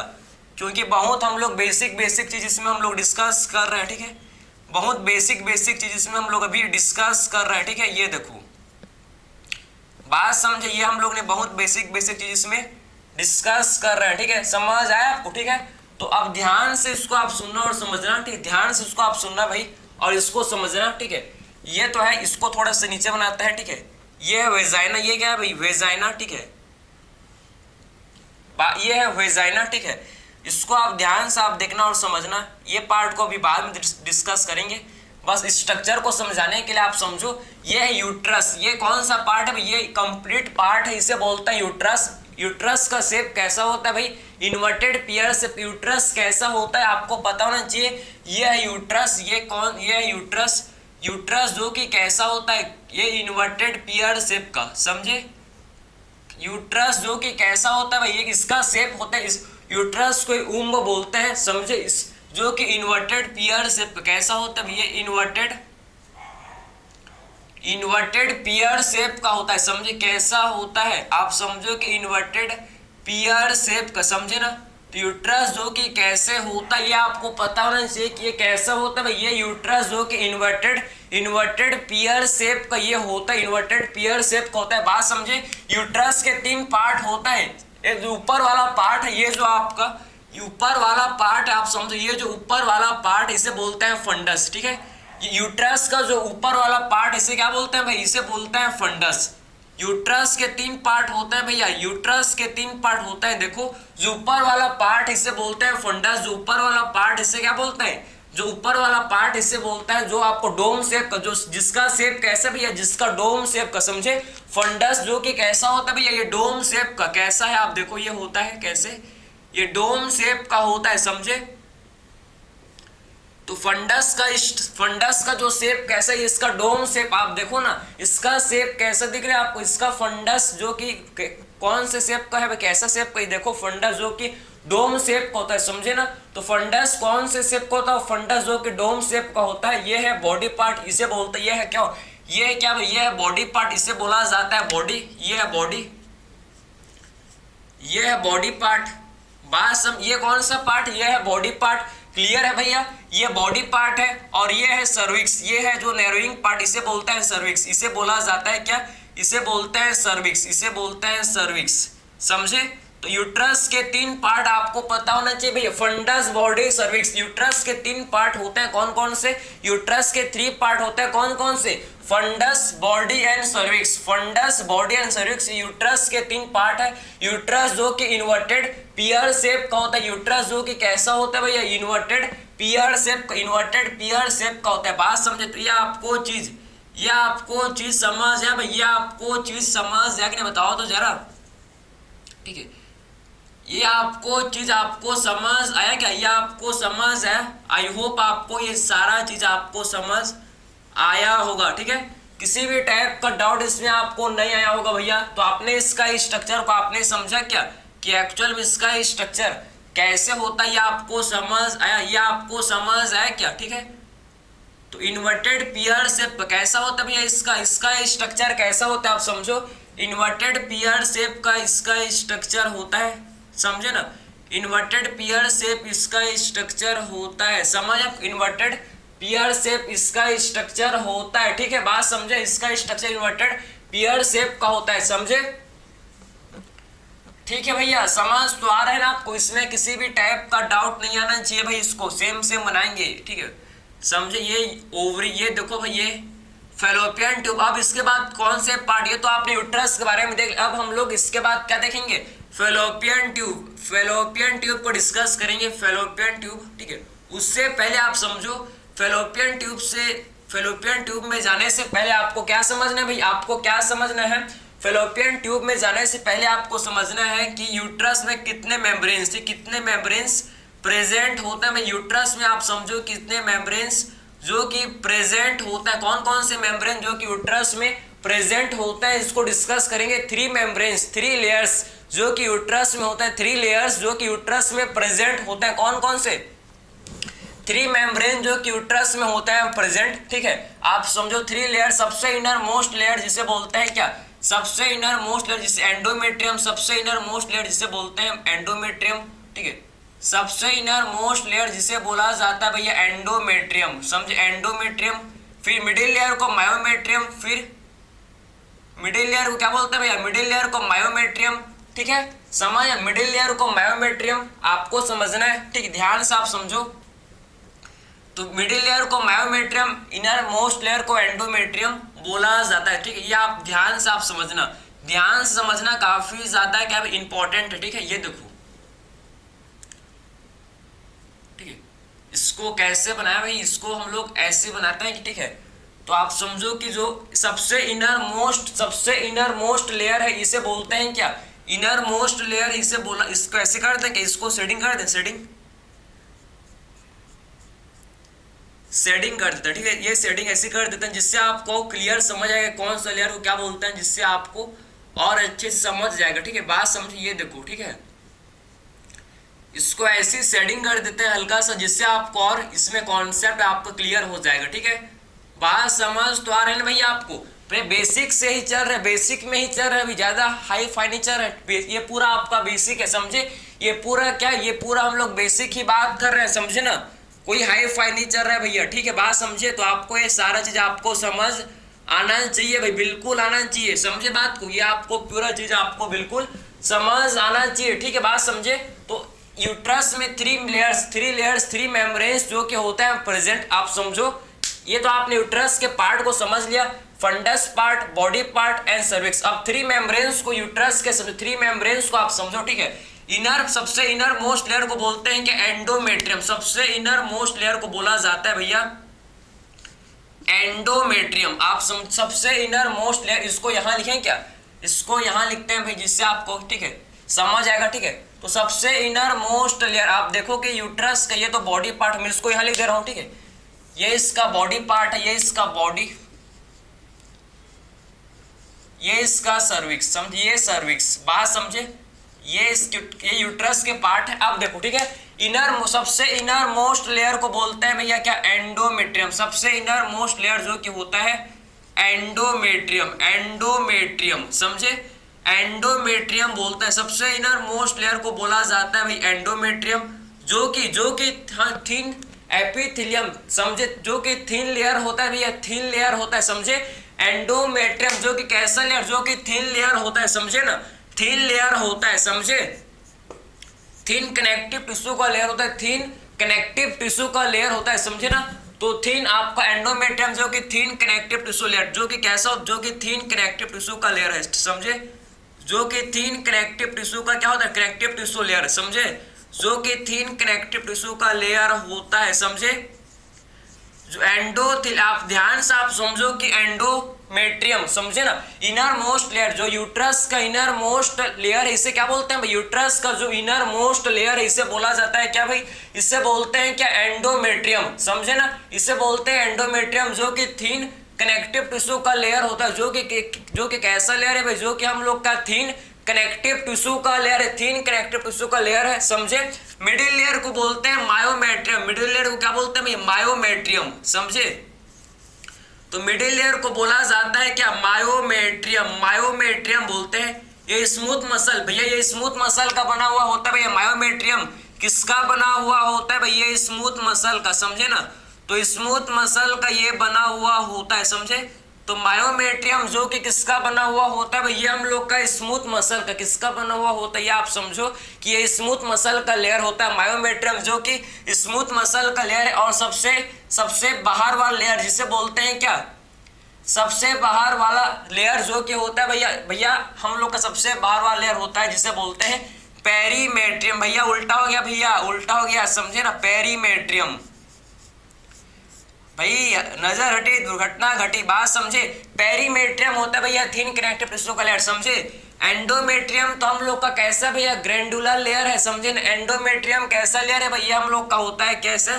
क्योंकि बहुत हम लोग बेसिक चीज इसमें हम लोग डिस्कस कर रहे हैं, ठीक है, बहुत बेसिक चीज इसमें हम लोग अभी डिस्कस कर रहे हैं, ठीक है। ये देखो बात समझे, ये हम लोग ने बहुत बेसिक चीज इसमें डिस्कस कर रहे हैं, ठीक है, समझ आया आपको, ठीक है। तो अब ध्यान से इसको आप सुनना और समझना, ठीक है, ध्यान से इसको आप सुनना भाई और इसको समझना, ठीक है। ये तो है, इसको थोड़ा सा नीचे बनाता है, ठीक है, ये है वेजाइना, ये क्या है भाई वेजाइना, ठीक है, ये है वेजाइना, ठीक है। इसको आप ध्यान से आप देखना और समझना, ये पार्ट को अभी बाद में डिस्कस करेंगे, बस स्ट्रक्चर को समझाने के लिए आप समझो। ये है यूट्रस, ये कौन सा पार्ट है भाई, ये कंप्लीट पार्ट है, इसे बोलते हैं यूट्रस। यूट्रस का शेप कैसा होता है भाई, इन्वर्टेड पेयर शेप। यूट्रस कैसा होता है आपको पता होना चाहिए। ये है यूट्रस, ये है यूट्रस, यूट्रस जो कि कैसा होता है, ये इन्वर्टेड पेयर शेप का, समझे, यूट्रस जो कि कैसा होता है भाई, ये इसका शेप होता है, इस यूट्रस को उम्ब बोलते हैं, समझे, इस जो कि इन्वर्टेड पेयर शेप कैसा होता है, ये इन्वर्टेड पेयर शेप का होता है, समझे, कैसा होता है, आप समझो कि इन्वर्टेड पेयर शेप का, समझे ना। तो यूट्रस जो कि कैसे होता है ये आपको पता होना चाहिए कि ये कैसा होता है भाई, ये यूट्रस जो कि इन्वर्टेड पेयर शेप का ये होता है, इन्वर्टेड पेयर शेप का होता है, बात समझे। यूट्रस के 3 पार्ट होता है, एक जो ऊपर वाला पार्ट है, ये जो आपका ऊपर वाला पार्ट आप समझो, ये जो ऊपर वाला पार्ट इसे बोलते हैं फंडस, ठीक है। यूट्रस का जो ऊपर वाला पार्ट इसे क्या बोलते हैं भाई, इसे बोलते हैं फंडस। यूट्रस के 3 पार्ट होते हैं भैया, यूट्रस के 3 पार्ट होते हैं, देखो जो ऊपर वाला पार्ट इसे बोलते हैं फंडस, जो ऊपर वाला पार्ट इसे क्या बोलते हैं, जो ऊपर वाला पार्ट इसे बोलता है, जो आपको डोम शेप का, जो जिसका शेप कैसा भैया, जिसका डोम शेप का, समझे, फंडस जो कि कैसा होता है भैया, ये डोम शेप का कैसा है, आप देखो ये होता है कैसे, ये डोम शेप का होता है, समझे। तो फंडस का जो शेप कैसा है, इसका डोम शेप, आप देखो ना इसका शेप कैसा दिख रहा है आपको, इसका फंडस जो कि कौन से शेप का है, कैसा शेप का, देखो फंडस जो कि डोम शेप का होता है, समझे ना। तो फंडस कौन से शेप का होता है, फंडस जो कि डोम शेप का होता है। ये है बॉडी पार्ट, इसे बोलते हैं, ये है क्या, ये है क्या भाई, ये है बॉडी पार्ट, इसे बोला जाता है बॉडी, ये है बॉडी, ये है बॉडी पार्ट, बात सम, ये कौन सा पार्ट, ये है बॉडी पार्ट, क्लियर है भैया, ये बॉडी पार्ट है, और ये है सर्विक्स, ये है जो नैरोइंग पार्ट, इसे बोलते हैं सर्विक्स, इसे बोला जाता है क्या, इसे बोलते हैं सर्विक्स, इसे बोलते हैं सर्विक्स, समझे। तो यूट्रस के 3 पार्ट आपको पता होना चाहिए भैया, फंडस, बॉडी, सर्विक्स। यूट्रस के 3 पार्ट होते हैं, कौन कौन से, यूट्रस के 3 पार्ट होते हैं, कौन कौन से, fundus, body and cervix, fundus, body and cervix, uterus के 3 पार्ट है। यूट्रस जो कि इन्वर्टेड पेयर शेप का होता है, यूट्रस जो कि कैसा होता है भैया, इन्वर्टेड पेयर शेप का होता है, बात समझे। तो ये आपको चीज समझ है भैया, आपको चीज समझ है कि नहीं, बताओ तो जरा, ठीक है, ये आपको चीज आपको समझ आया क्या, ये आपको समझ है, आई होप आपको ये सारा चीज आपको समझ आया होगा, ठीक है। किसी भी टाइप का डाउट इसमें आपको नहीं आया होगा भैया, तो आपने इसका स्ट्रक्चर को आपने समझा क्या, कि एक्चुअल में इसका स्ट्रक्चर कैसे होता है, ये आपको समझ आया, ये आपको समझ आया क्या, ठीक है। तो इन्वर्टेड पेयर शेप कैसा होता है भैया, इसका स्ट्रक्चर कैसा होता है, आप समझो, इन्वर्टेड पेयर शेप का इसका स्ट्रक्चर होता है, समझे ना, इन्वर्टेड पेयर शेप इसका स्ट्रक्चर होता है, समझ आप, इन्वर्टेड पेयर शेप इसका स्ट्रक्चर होता है, ठीक है, बात समझे, इसका स्ट्रक्चर इन्वर्टेड पेयर शेप का होता है, समझे, ठीक है भैया, समझ तो आ रहा है ना आपको, इसमें किसी भी टाइप का डाउट नहीं आना चाहिए भाई, इसको सेम बनाएंगे, ठीक है, समझे। ये ओवरी, ये देखो भाई, ये फेलोपियन ट्यूब। अब इसके बाद कौन से पार्ट, ये तो आपने यूट्रस के बारे में देख, अब हम लोग इसके बाद क्या देखेंगे, फेलोपियन ट्यूब को डिस्कस करेंगे, फेलोपियन ट्यूब, ठीक है। उससे पहले आप समझो, फेलोपियन ट्यूब में जाने से पहले आपको क्या समझना है भाई, आपको क्या समझना है, फेलोपियन ट्यूब में जाने से पहले आपको समझना है कि यूट्रस में कितने मेम्ब्रेन्स प्रेजेंट होते हैं भाई, यूट्रस में आप समझो कितने मेम्ब्रेन्स जो कि प्रेजेंट होता है, कौन कौन से मेम्ब्रेन जो कि यूट्रस में प्रेजेंट होता है, इसको डिस्कस करेंगे। 3 मेम्ब्रेन्स, 3 लेयर्स जो कि यूट्रस में होता है, 3 लेयर्स जो कि यूट्रस में प्रेजेंट होते हैं। कौन कौन से? 3 मेम्ब्रेन जो कि यूट्रस में होता है प्रेजेंट, ठीक है। आप समझो 3 लेयर, सबसे इनर मोस्ट लेयर जिसे बोलते हैं क्या? सबसे इनर मोस्ट लेयर जिसे एंडोमेट्रियम, सबसे इनर मोस्ट लेयर जिसे बोलते हैं एंडोमेट्रियम, ठीक है। सबसे इनर मोस्ट लेयर जिसे बोला जाता है भैया एंडोमेट्रियम, समझे, एंडोमेट्रियम। फिर मिडिल लेयर को मायोमेट्रियम, फिर मिडिल लेयर को क्या बोलते हैं भैया? मिडिल लेयर को मायोमेट्रियम, ठीक है। समझ, मिडिल लेयर को मायोमेट्रियम आपको समझना है, ठीक, ध्यान से आप समझो। तो मिडिल लेयर को मायोमेट्रियम, इनर मोस्ट लेयर को एंडोमेट्रियम बोला जाता है, ठीक है। ये आप ध्यान से आप समझना, ध्यान से समझना, काफी ज्यादा क्या इंपॉर्टेंट है, ठीक है। ये देखो, ठीक है, इसको कैसे बनाया भाई? इसको हम लोग ऐसे बनाते हैं कि, ठीक है, तो आप समझो कि जो सबसे इनर मोस्ट लेयर है इसे बोलते हैं क्या? इनर मोस्ट लेयर इसे बोला, इसको ऐसे कर दें कि इसको शेडिंग कर दें, शेडिंग कर देते हैं, ठीक है। ये शेडिंग ऐसे कर देते हैं जिससे आपको क्लियर समझ आएगा कौन सा लेयर को क्या बोलते हैं, जिससे आपको और अच्छे से समझ जाएगा, ठीक है। बात समझिए, ये देखो, ठीक है, इसको ऐसी शेडिंग कर देते हैं हल्का सा, जिससे आपको और इसमें कॉन्सेप्ट आपको क्लियर हो जाएगा, ठीक है। बात समझ तो आ रहे हैं भैया आपको? बेसिक से ही चल रहे, बेसिक में ही चल रहे, अभी ज्यादा हाई फाई नहीं चल रहे। ये पूरा आपका बेसिक है, समझे। ये पूरा क्या, ये पूरा हम लोग बेसिक ही बात कर रहे हैं, समझे ना, कोई हाई फाई नहीं चल रहा है भैया, ठीक है। बात समझे, तो आपको ये सारा चीज आपको समझ आना चाहिए भाई, बिल्कुल आना चाहिए, समझे बात को। ये आपको पूरा चीज आपको बिल्कुल समझ आना चाहिए, ठीक है। बात समझे, तो यूट्रस में 3 लेयर्स 3 मेम्ब्रेन्स जो कि होता है प्रेजेंट, आप समझो। ये तो आपने यूट्रस के पार्ट को समझ लिया, fundus part, body part and cervix. अब 3 मेम्ब्रेन्स को यूट्रस के 3 मेम्ब्रेन्स को आप समझो, ठीक है। सबसे इनर मोस्ट लेयर को बोलते हैं कि एंडोमेट्रियम, सबसे इनर मोस्ट लेयर को बोला जाता है भैया एंडोमेट्रियम। आप सबसे इनर मोस्ट लेयर, इसको यहां लिखें क्या? इसको यहां लिखते हैं भाई, जिससे आपको, ठीक है, समझ आएगा, ठीक है। तो सबसे इनर मोस्ट लेयर, आप देखो कि यूट्रस का ये तो बॉडी पार्ट, मैं इसको यहां लिख दे रहा हूं, ठीक है। ये इसका बॉडी पार्ट है, ये इसका बॉडी, ये इसका सर्विक्स, समझिए, सर्विक्स। बात समझे, ये यूट्रस के पार्ट है। अब देखो, ठीक है, सबसे इनर मोस्ट लेयर को बोलते हैं भैया क्या? एंडोमेट्रियम। सबसे इनर मोस्ट लेयर जो कि होता है एंडोमेट्रियम, समझे, एंडोमेट्रियम बोलते हैं। सबसे इनर मोस्ट लेयर को बोला जाता है भाई एंडोमेट्रियम, जो कि थिन एपिथेलियम, समझे, जो कि थिन लेयर होता है भैया, थिन लेयर होता है, समझे। एंडोमेट्रियम जो कि कैसा लेयर? जो कि थिन लेयर होता है, समझे ना, थिन लेयर होता है, समझे। थिन कनेक्टिव टिश्यू का लेयर होता है, थिन कनेक्टिव टिश्यू का लेयर होता है, समझे ना। तो थिन आपका एंडोमेट्रियम जो कि थिन कनेक्टिव टिश्यू लेयर, जो कि कैसा, जो कि थिन कनेक्टिव टिश्यू का लेयर है, समझे। जो कि थिन कनेक्टिव टिश्यू का क्या होता है? कनेक्टिव टिश्यू लेयर, समझे, जो कि थिन कनेक्टिव टिश्यू का लेयर होता है, समझे। जो आप ध्यान से आप समझो कि एंडोमेट्रियम, समझे ना, इनर मोस्ट लेयर, जो यूट्रस का इनर मोस्ट लेयर है, इसे क्या बोलते हैं भाई? यूट्रस का जो इनर मोस्ट लेयर है इसे बोला जाता है क्या भाई? इसे बोलते हैं क्या? एंडोमेट्रियम, समझे ना, इसे बोलते हैं एंडोमेट्रियम, जो कि थिन कनेक्टिव टिश्यू का लेयर होता है, जो कि कैसा लेयर है भाई? जो कि हम लोग का थिन कनेक्टिव टिश्यू का लेयर है, थिन कनेक्टिव टिश्यू का लेयर है, समझे। मिडिल लेयर को बोलते हैं मायोमेट्रियम, मिडिल लेयर को क्या बोलते हैं भाई? मायोमेट्रियम, समझे। तो मिडिल लेयर को बोला जाता है क्या? मायोमेट्रियम, मायोमेट्रियम बोलते हैं। ये स्मूथ मसल भैया, ये स्मूथ मसल का बना हुआ होता है भैया मायोमेट्रियम। किसका बना हुआ होता है भैया? ये स्मूथ मसल का, समझे ना। तो स्मूथ मसल का ये बना हुआ होता है, समझे। तो मायोमेट्रियम जो कि किसका बना हुआ होता है भैया? हम लोग का स्मूथ मसल का। किसका बना हुआ होता है? ये आप समझो कि ये स्मूथ मसल का लेयर होता है मायोमेट्रियम, जो कि स्मूथ मसल का लेयर है। और सबसे बाहर वाला लेयर जिसे बोलते हैं क्या? सबसे बाहर वाला लेयर जो कि होता है भैया हम लोग का सबसे बाहर वाला लेयर होता है जिसे बोलते हैं पेरीमेट्रियम। भैया उल्टा हो गया, भैया उल्टा हो गया, समझे ना, पेरीमेट्रियम। भाई नजर हटी दुर्घटना घटी, बात समझे। पेरीमेट्रियम होता है भैया थिन कनेक्टिव टिश्यू का लेयर, समझे। एंडोमेट्रियम तो हम लोग का कैसा भैया? ग्रैंडुलर लेयर है, समझे ना। एंडोमेट्रियम कैसा लेयर है भैया? हम लोग का होता है कैसा?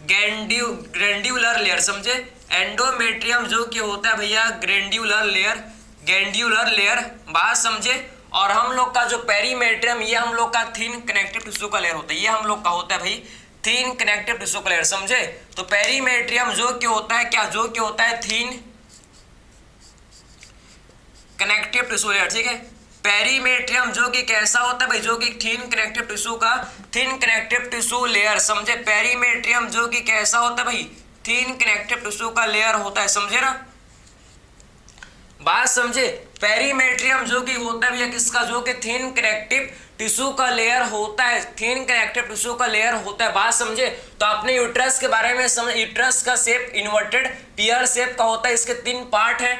ग्रैंड्यूलर लेयर, समझे। एंडोमेट्रियम जो कि होता है भैया ग्रैंड्यूलर लेयर, बात समझे। और हम लोग का जो पेरीमेट्रियम, ये हम लोग का थिन कनेक्टिव टिश्यू का लेयर होता है, ये हम लोग का होता है भाई थिन कनेक्टिव टिश्यू का लेयर, समझे। तो पेरीमेट्रियम जो कि होता है क्या, जो कि होता है थिन कनेक्टिव टिश्यू लेयर, ठीक है। पेरीमेट्रियम जो कि कैसा होता है भाई, जो कि थिन कनेक्टिव टिश्यू लेयर, समझे। पेरीमेट्रियम जो कि कैसा होता है भाई, थिन कनेक्टिव टिश्यू का लेयर होता है, समझे ना, बात समझे। पेरीमेट्रियम जो कि होता है भैया किसका, जो कि थिन कनेक्टिव टिश्यू का लेयर होता है, थिन कनेक्टिव टिश्यू का लेयर होता है, बात समझे। तो आपने यूट्रस के बारे में समझ, यूट्रस का शेप इन्वर्टेड पियर शेप का होता है, इसके 3 पार्ट है,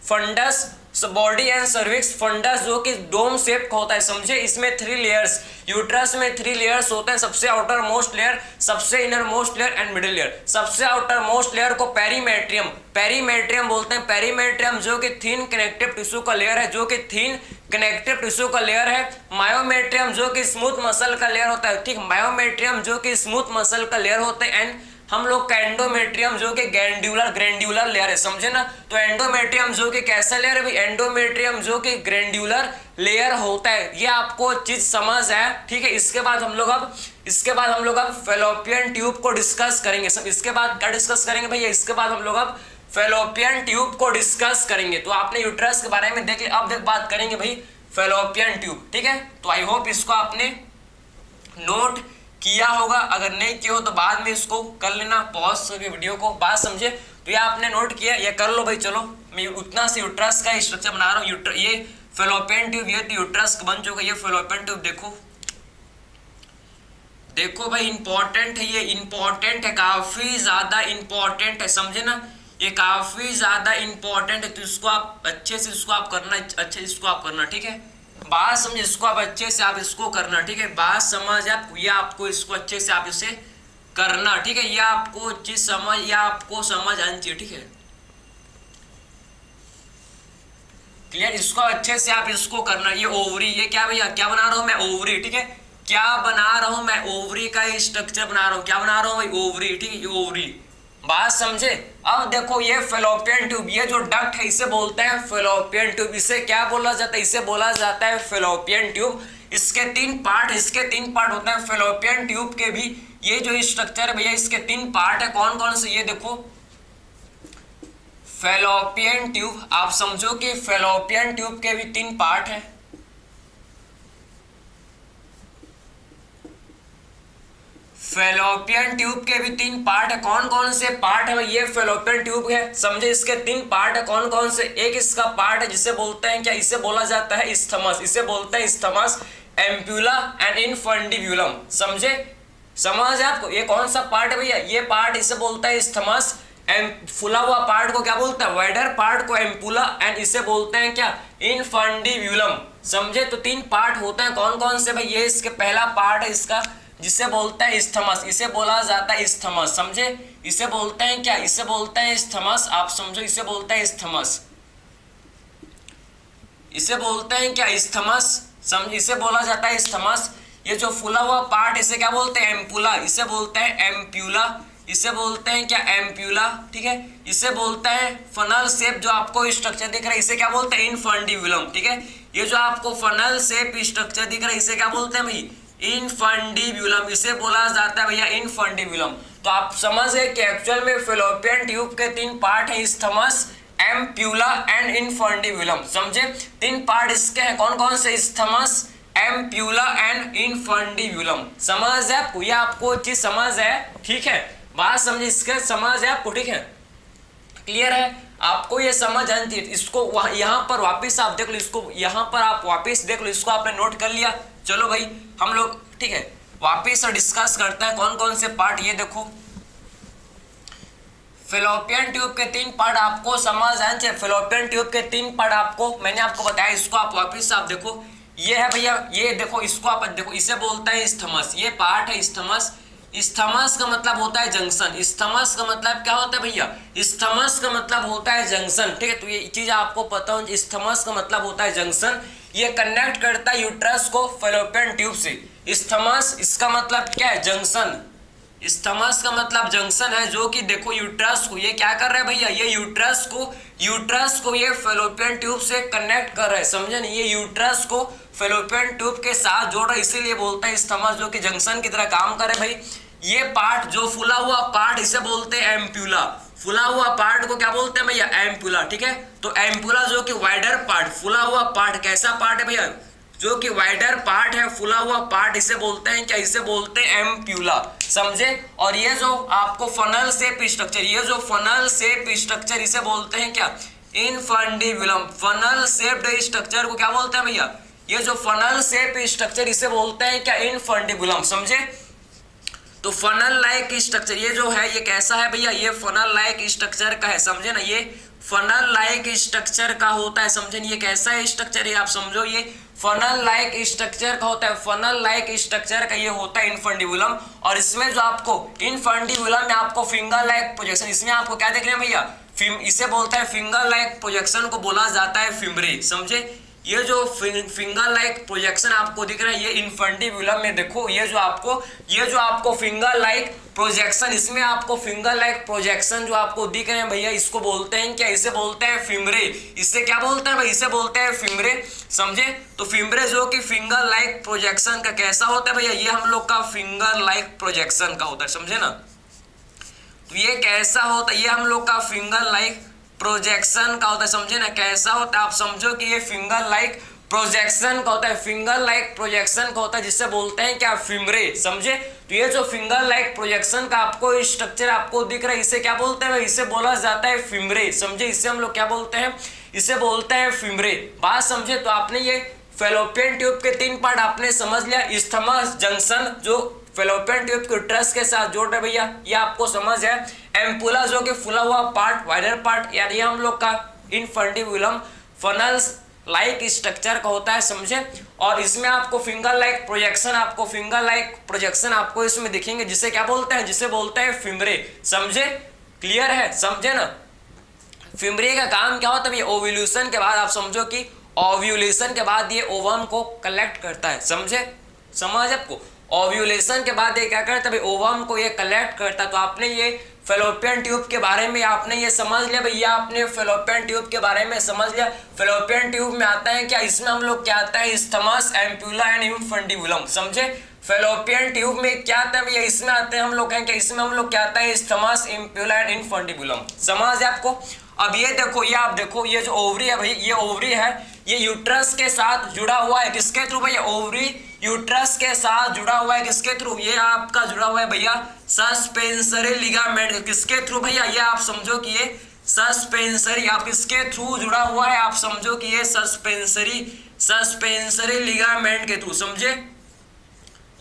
fundus body and cervix. Fundus जो कि डोम शेप का होता है, समझे। इसमें 3 लेयर्स, यूट्रस में 3 लेयर्स होते हैं, सबसे आउटर मोस्ट लेयर, सबसे inner most layer and middle layer. सबसे आउटर मोस्ट लेयर को पेरीमेट्रियम बोलते हैं। पेरीमेट्रियम जो कि थिन कनेक्टिव टिश्यू का लेयर है, जो कि थिन कनेक्टिव टिश्यू का लेयर है। मायोमेट्रियम जो कि स्मूथ मसल का लेयर होता है, ठीक। मायोमेट्रियम जो कि स्मूथ मसल का लेयर होता है। एंड हम लोग का एंडोमेट्रियम जो कि ग्रैंड्यूलर लेयर है, समझे ना। तो एंडोमेट्रियम जो कि कैसा लेयर है भाई, एंडोमेट्रियम जो कि ग्रैंड्यूलर लेयर होता है, ये आपको चीज समझ है, ठीक है। इसके बाद हम लोग अब फैलोपियन ट्यूब को डिस्कस करेंगे सब। इसके बाद क्या डिस्कस करेंगे भैया, इसके बाद हम लोग अब फैलोपियन ट्यूब को डिस्कस करेंगे। तो आपने यूट्रस के बारे में देख लिया, अब बात करेंगे भाई फैलोपियन ट्यूब, ठीक है। तो आई होप इसको आपने नोट किया होगा, अगर नहीं किया हो तो बाद में इसको कर लेना पॉज करके वीडियो को, बात समझे। तो ये आपने नोट किया, ये कर लो भाई। चलो मैं उतना से यूट्रस का स्ट्रक्चर बना रहा हूँ। ये फैलोपियन ट्यूब, ये तो यूट्रस बन चुका है, ये फैलोपियन ट्यूब देखो भाई, इंपॉर्टेंट है, ये इंपॉर्टेंट है, काफी ज्यादा इंपॉर्टेंट है, समझे ना। ये काफी ज्यादा इंपॉर्टेंट है, तो इसको आप अच्छे से इसको आप करना, ठीक है। बात समझ, इसको आप अच्छे से आप इसको करना, ठीक है। बात समझ आप, ये आपको इसको अच्छे से आप इसे करना, ठीक है। ये आपको चीज समझ, या आपको समझ आनी चाहिए, ठीक है, क्लियर। इसको अच्छे से आप इसको करना। ये ओवरी, ये क्या भैया, क्या बना रहा हूं मैं, ओवरी, ठीक है। क्या बना रहा हूं मैं, ओवरी का स्ट्रक्चर बना रहा हूं। क्या बना रहा हूं भाई, ओवरी, ठीक है, ये ओवरी, बात समझे। अब देखो ये फैलोपियन ट्यूब, ये जो डक्ट है इसे बोलते हैं फैलोपियन ट्यूब। इसे क्या बोला जाता है, इसे बोला जाता है फैलोपियन ट्यूब। इसके 3 पार्ट होते हैं फैलोपियन ट्यूब के भी। ये जो स्ट्रक्चर है भैया, इसके 3 पार्ट है, कौन कौन से, ये देखो फैलोपियन ट्यूब, आप समझो कि फैलोपियन ट्यूब के भी 3 पार्ट है। फैलोपियन ट्यूब के भी 3 पार्ट है, कौन कौन से पार्ट है, ये फैलोपियन ट्यूब है, समझे। इसके 3 पार्ट है, कौन कौन से। एक इसका पार्ट है जिसे बोलते हैं क्या, इसे बोला जाता है इस्थमस, इसे बोलते हैं इस्थमस, एम्प्यूला एंड इनफंडिब्यूलम, समझे, समझ है आपको। ये कौन सा पार्ट है भैया, ये पार्ट इसे बोलता है इस्थमस। फुला हुआ पार्ट को क्या बोलता है, वाइडर पार्ट को एम्पुला, एंड इसे बोलते हैं क्या, इनफंडिब्यूलम, समझे। तो 3 पार्ट होते हैं, कौन कौन से भाई, ये इसके पहला पार्ट है इसका, जिसे बोलते हैं इस्थमस, इसे बोला जाता है इस्थमस, समझे। इसे बोलते हैं क्या, इसे बोलते हैं इस्थमस, आप समझो, इसे बोलते हैं इस्थमस, इसे बोलते हैं क्या, इस्थमस, समझ, इसे बोला जाता है इस्थमस। ये जो फूला हुआ पार्ट, इसे क्या बोलते हैं, एम्पुला, इसे बोलते हैं एम्प्यूला, इसे बोलते हैं क्या, एम्प्यूला, ठीक है। इसे बोलते हैं फनल शेप, जो आपको स्ट्रक्चर दिख रहा है, इसे क्या बोलते हैं, इनफंडिब्यूलम, ठीक है। ये जो आपको फनल शेप स्ट्रक्चर दिख रहा है, इसे क्या बोलते हैं भाई, इनफंडिब्यूलम, इसे बोला जाता है भैया इनफंडिब्यूलम। तो आप समझ गए कि एक्चुअल में फैलोपियन ट्यूब के 3 पार्ट है, इस्थमस, एम्प्यूला एंड इनफंडिब्यूलम, समझे। 3 पार्ट इसके हैं, कौन कौन से, इस्थमस, एम्प्यूला एंड इनफंडिब्यूलम, समझ है आपको, ये आपको चीज समझ है, ठीक है। बात समझे, इसके समझ है आपको, ठीक है, क्लियर है, आपको ये समझ आनी चाहिए। इसको यहाँ पर वापस आप देख लो, इसको यहाँ पर आप वापस देख लो, इसको आपने नोट कर लिया। चलो भाई हम लोग, ठीक है, वापस डिस्कस करते हैं कौन कौन से पार्ट। ये देखो फैलोपियन ट्यूब के 3 पार्ट आपको समझ आने चाहिए। फैलोपियन ट्यूब के 3 पार्ट आपको मैंने आपको बताया, इसको आप वापस आप देखो, ये है भैया, ये देखो, इसको आप देखो, इसे बोलता है इस्थमस, ये पार्ट है इस्थमस। इस्थमस का मतलब होता है जंक्शन, इस्थमस का मतलब क्या होता है भैया, इस्थमस का मतलब होता है जंक्शन, ठीक है। तो ये चीज आपको पता हो, इस्थमस का मतलब होता है जंक्शन, ये कनेक्ट करता है यूट्रस को फैलोपियन ट्यूब से। इस्थमस, इसका मतलब क्या है, जंक्शन, इस्थमस का मतलब जंक्शन है, जो कि देखो यूट्रस को ये क्या कर रहा है भैया, ये यूट्रस को ये फेलोपियन ट्यूब से कनेक्ट कर रहा है, समझे नहीं, ये यूट्रस को फेलोपियन ट्यूब के साथ जोड़ रहा है, इसीलिए बोलते हैं इस्थमस, जो कि जंक्शन की तरह काम करे भाई। ये पार्ट जो फुला हुआ पार्ट, इसे बोलते हैं एम्प्यूला। फुला हुआ पार्ट को क्या बोलते हैं भैया, एम्प्यूला, ठीक है। तो एम्प्यूला जो कि वाइडर पार्ट, फुला हुआ पार्ट कैसा पार्ट है भैया, जो कि वाइडर पार्ट है, फुला हुआ पार्ट, इसे बोलते हैं क्या, इसे बोलते हैं एम्प्यूला, समझे। और ये जो आपको फनल शेप स्ट्रक्चर, ये जो फनल शेप स्ट्रक्चर, इसे बोलते हैं क्या, इनफंडिबुलम। फनल शेप्ड स्ट्रक्चर को क्या बोलते हैं भैया, ये जो फनल शेप स्ट्रक्चर, इसे बोलते हैं क्या, इनफंडिबुलम, समझे। तो फनल लाइक स्ट्रक्चर ये जो है, ये कैसा है भैया, ये फनल लाइक स्ट्रक्चर का है, समझे ना, ये फनल लाइक स्ट्रक्चर का होता है, समझे। ये कैसा स्ट्रक्चर है आप समझो, ये फनल लाइक स्ट्रक्चर का होता है, फनल लाइक स्ट्रक्चर का ये होता है इनफंडिबुलम। और इसमें जो आपको इनफंडिबुलम में आपको फिंगर लाइक प्रोजेक्शन, इसमें आपको क्या देख रहे हैं भैया, इसे बोलते हैं फिंगर लाइक प्रोजेक्शन को बोला जाता है फिम्ब्रे, समझे। ये जो फिंगर लाइक प्रोजेक्शन आपको दिख रहा है, ये इनफंडिबुलम में देखो, ये जो आपको फिंगर लाइक प्रोजेक्शन, इसमें आपको फिंगर लाइक प्रोजेक्शन जो आपको दिख रहे हैं भैया, इसको बोलते हैं क्या, इसे बोलते हैं फिम्ब्रे। इसे क्या बोलते हैं भाई, इसे बोलते हैं फिम्ब्रे, समझे। तो फिम्ब्रे जो कि फिंगर लाइक प्रोजेक्शन का कैसा होता है भैया, ये हम लोग का फिंगर लाइक प्रोजेक्शन का होता है, समझे ना। तो ये कैसा होता है, ये हम लोग का फिंगर लाइक प्रोजेक्शन का होता है, समझे ना, कैसा होता है आप समझो कि ये फिंगर लाइक प्रोजेक्शन का होता है, फिंगर लाइक प्रोजेक्शन का होता है, जिसे बोलते हैं क्या, फिम्ब्रे, समझे। तो ये जो फिंगर लाइक प्रोजेक्शन का आपको स्ट्रक्चर आपको दिख रहा है, इसे क्या बोलते हैं, इसे बोला जाता है फिम्ब्रे, समझे। इसे हम लोग क्या बोलते हैं, इसे बोलते हैं फिम्ब्रे, बात समझे। तो आपने ये फेलोपियन ट्यूब के 3 पार्ट आपने समझ लिया, इस्थमस, जंक्शन जो फेलोपियन ट्यूब के यूट्रस के साथ जोड़ रहे भैया, ये आपको समझ है। एम्पुला जो कि फुला हुआ पार्ट, वाइडर पार्ट, यानी हम लोग का इनफंडिबुलम फनल्स लाइक स्ट्रक्चर का होता है, समझे। और इसमें आपको फिंगर लाइक प्रोजेक्शन आपको इसमें दिखेंगे, जिसे क्या बोलते हैं, जिसे बोलते हैं फिम्ब्रे, समझे। क्लियर है, समझे ना। फिम्ब्रे का काम क्या होता है, ये ओव्यूलेशन के बाद आप समझो कि ओव्यूलेशन के बाद ये ओवम को कलेक्ट करता है, समझे, समझ आपको। ओव्यूलेशन के बाद ये क्या करता है, ओवम को ये कलेक्ट करता है। तो आपने ये फेलोपियन ट्यूब के बारे में आपने ये समझ लिया भैया, आपने फेलोपियन ट्यूब के बारे में समझ लिया। फेलोपियन ट्यूब में आता है क्या, इसमें हम लोग क्या आता है, इस्थमस, एम्प्यूला एंड इनफंडिबुलम, समझे। फेलोपियन ट्यूब में क्या आता है भैया, इसमें आते हैं हम लोग हैं क्या, इसमें हम लोग क्या आता है, इस्थमस, एम्प्यूला एंड इनफंडिबुलम, समझ है आपको। अब ये देखो, ये आप देखो, ये जो ओवरी है भाई, ये ओवरी है, ये यूट्रस के साथ जुड़ा हुआ है, किसके थ्रू भैया, ओवरी यूट्रस के साथ जुड़ा हुआ है, किसके थ्रू, ये आपका जुड़ा हुआ है भैया सस्पेंसरी लिगामेंट, किसके थ्रू भैया, ये आप समझो कि ये सस्पेंसरी, आप किसके थ्रू जुड़ा हुआ है, आप समझो कि ये सस्पेंसरी लिगामेंट के थ्रू, समझे।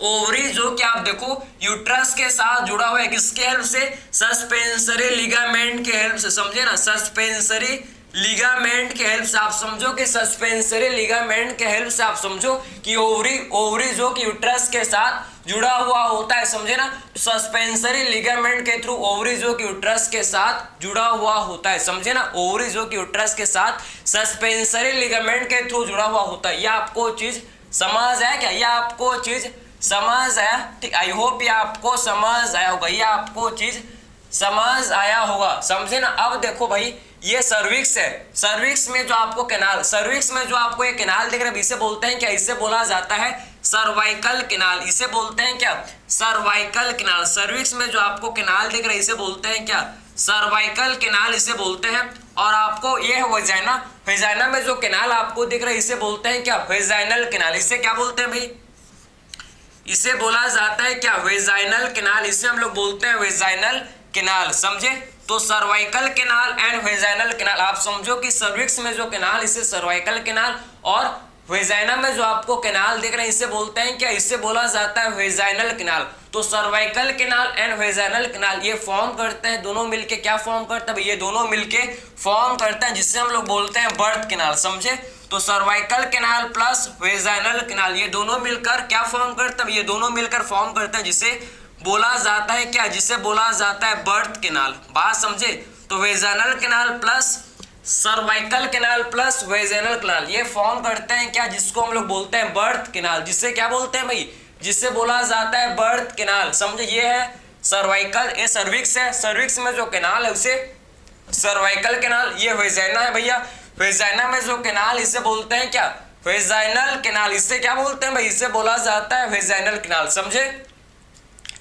ओवरी जो कि आप देखो यूट्रस के साथ जुड़ा हुआ है, किसके हेल्प से, सस्पेंसरी लिगामेंट के हेल्प से, समझे ना, सस्पेंसरी लिगामेंट के हेल्प से। आप समझो कि सस्पेंसरी लिगामेंट के हेल्प से आप समझो कि ओवरी जो कि यूट्रस के साथ जुड़ा हुआ होता है, समझे ना। सस्पेंसरी लिगामेंट के थ्रू ओवरी जो कि यूट्रस के साथ जुड़ा हुआ होता है, समझे ना। ओवरी जो कि यूट्रस के साथ सस्पेंसरी लिगामेंट के थ्रू जुड़ा हुआ होता है। ये आपको चीज समझ है क्या, ये आपको चीज समझ आया, ठीक। आई होप ये आपको समझ आया होगा, ये आपको चीज समझ आया होगा, समझे ना। अब देखो भाई, ये सर्विक्स है, सर्विक्स में जो आपको कैनाल, सर्विक्स में जो आपको ये कैनाल दिख रहा है, इसे बोलते हैं क्या, इसे बोला जाता है सर्वाइकल कैनाल, इसे बोलते हैं क्या, सर्वाइकल कैनाल। सर्विक्स में जो आपको कैनाल दिख रहा है, इसे बोलते हैं क्या, सर्वाइकल कैनाल, इसे बोलते हैं। और आपको ये है वेजाइना, वेजाइना में जो कैनाल आपको दिख रहा है, इसे बोलते हैं क्या, वेजाइनल कैनाल। इसे क्या बोलते हैं भाई, इसे बोला जाता है क्या, वेजाइनल कैनाल, इसे हम लोग बोलते हैं वेजाइनल कैनाल, समझे। तो cervical canal and vaginal canal, आप समझो कि सर्विक्स में जो कैनाल, इसे सर्वाइकल कैनाल, और वेजाइना में जो आपको कैनाल देख रहे हैं, इसे बोलते हैं क्या, इसे बोला जाता है वेजाइनल कैनाल। तो cervical canal and vaginal canal ये फॉर्म करते हैं, दोनों मिलके क्या फॉर्म करते हैं, ये दोनों मिलके फॉर्म करते हैं, जिससे हम लोग बोलते हैं बर्थ कैनाल, समझे। तो cervical canal plus vaginal canal ये दोनों मिलकर क्या फॉर्म करते हैं, ये दोनों मिलकर फॉर्म करते हैं, जिसे बोला जाता है क्या, जिसे बोला जाता है बर्थ कैनाल, बात समझे। तो vaginal canal plus cervical canal plus vaginal canal ये फॉर्म करते हैं क्या, जिसको हम लोग बोलते हैं बर्थ कैनाल, जिसे क्या बोलते हैं भाई, जिसे बोला जाता है बर्थ कैनाल, समझे। ये है सर्वाइकल, ये सर्विक्स है, सर्विक्स में जो कैनाल है उसे सर्वाइकल कैनाल, ये वेजाइना है भैया, वेजाइना में जो कैनाल इसे बोलते हैं क्या, वेजाइनल कैनाल, इससे क्या बोलते हैं भाई, इसे बोला जाता है वेजाइनल कैनाल, समझे,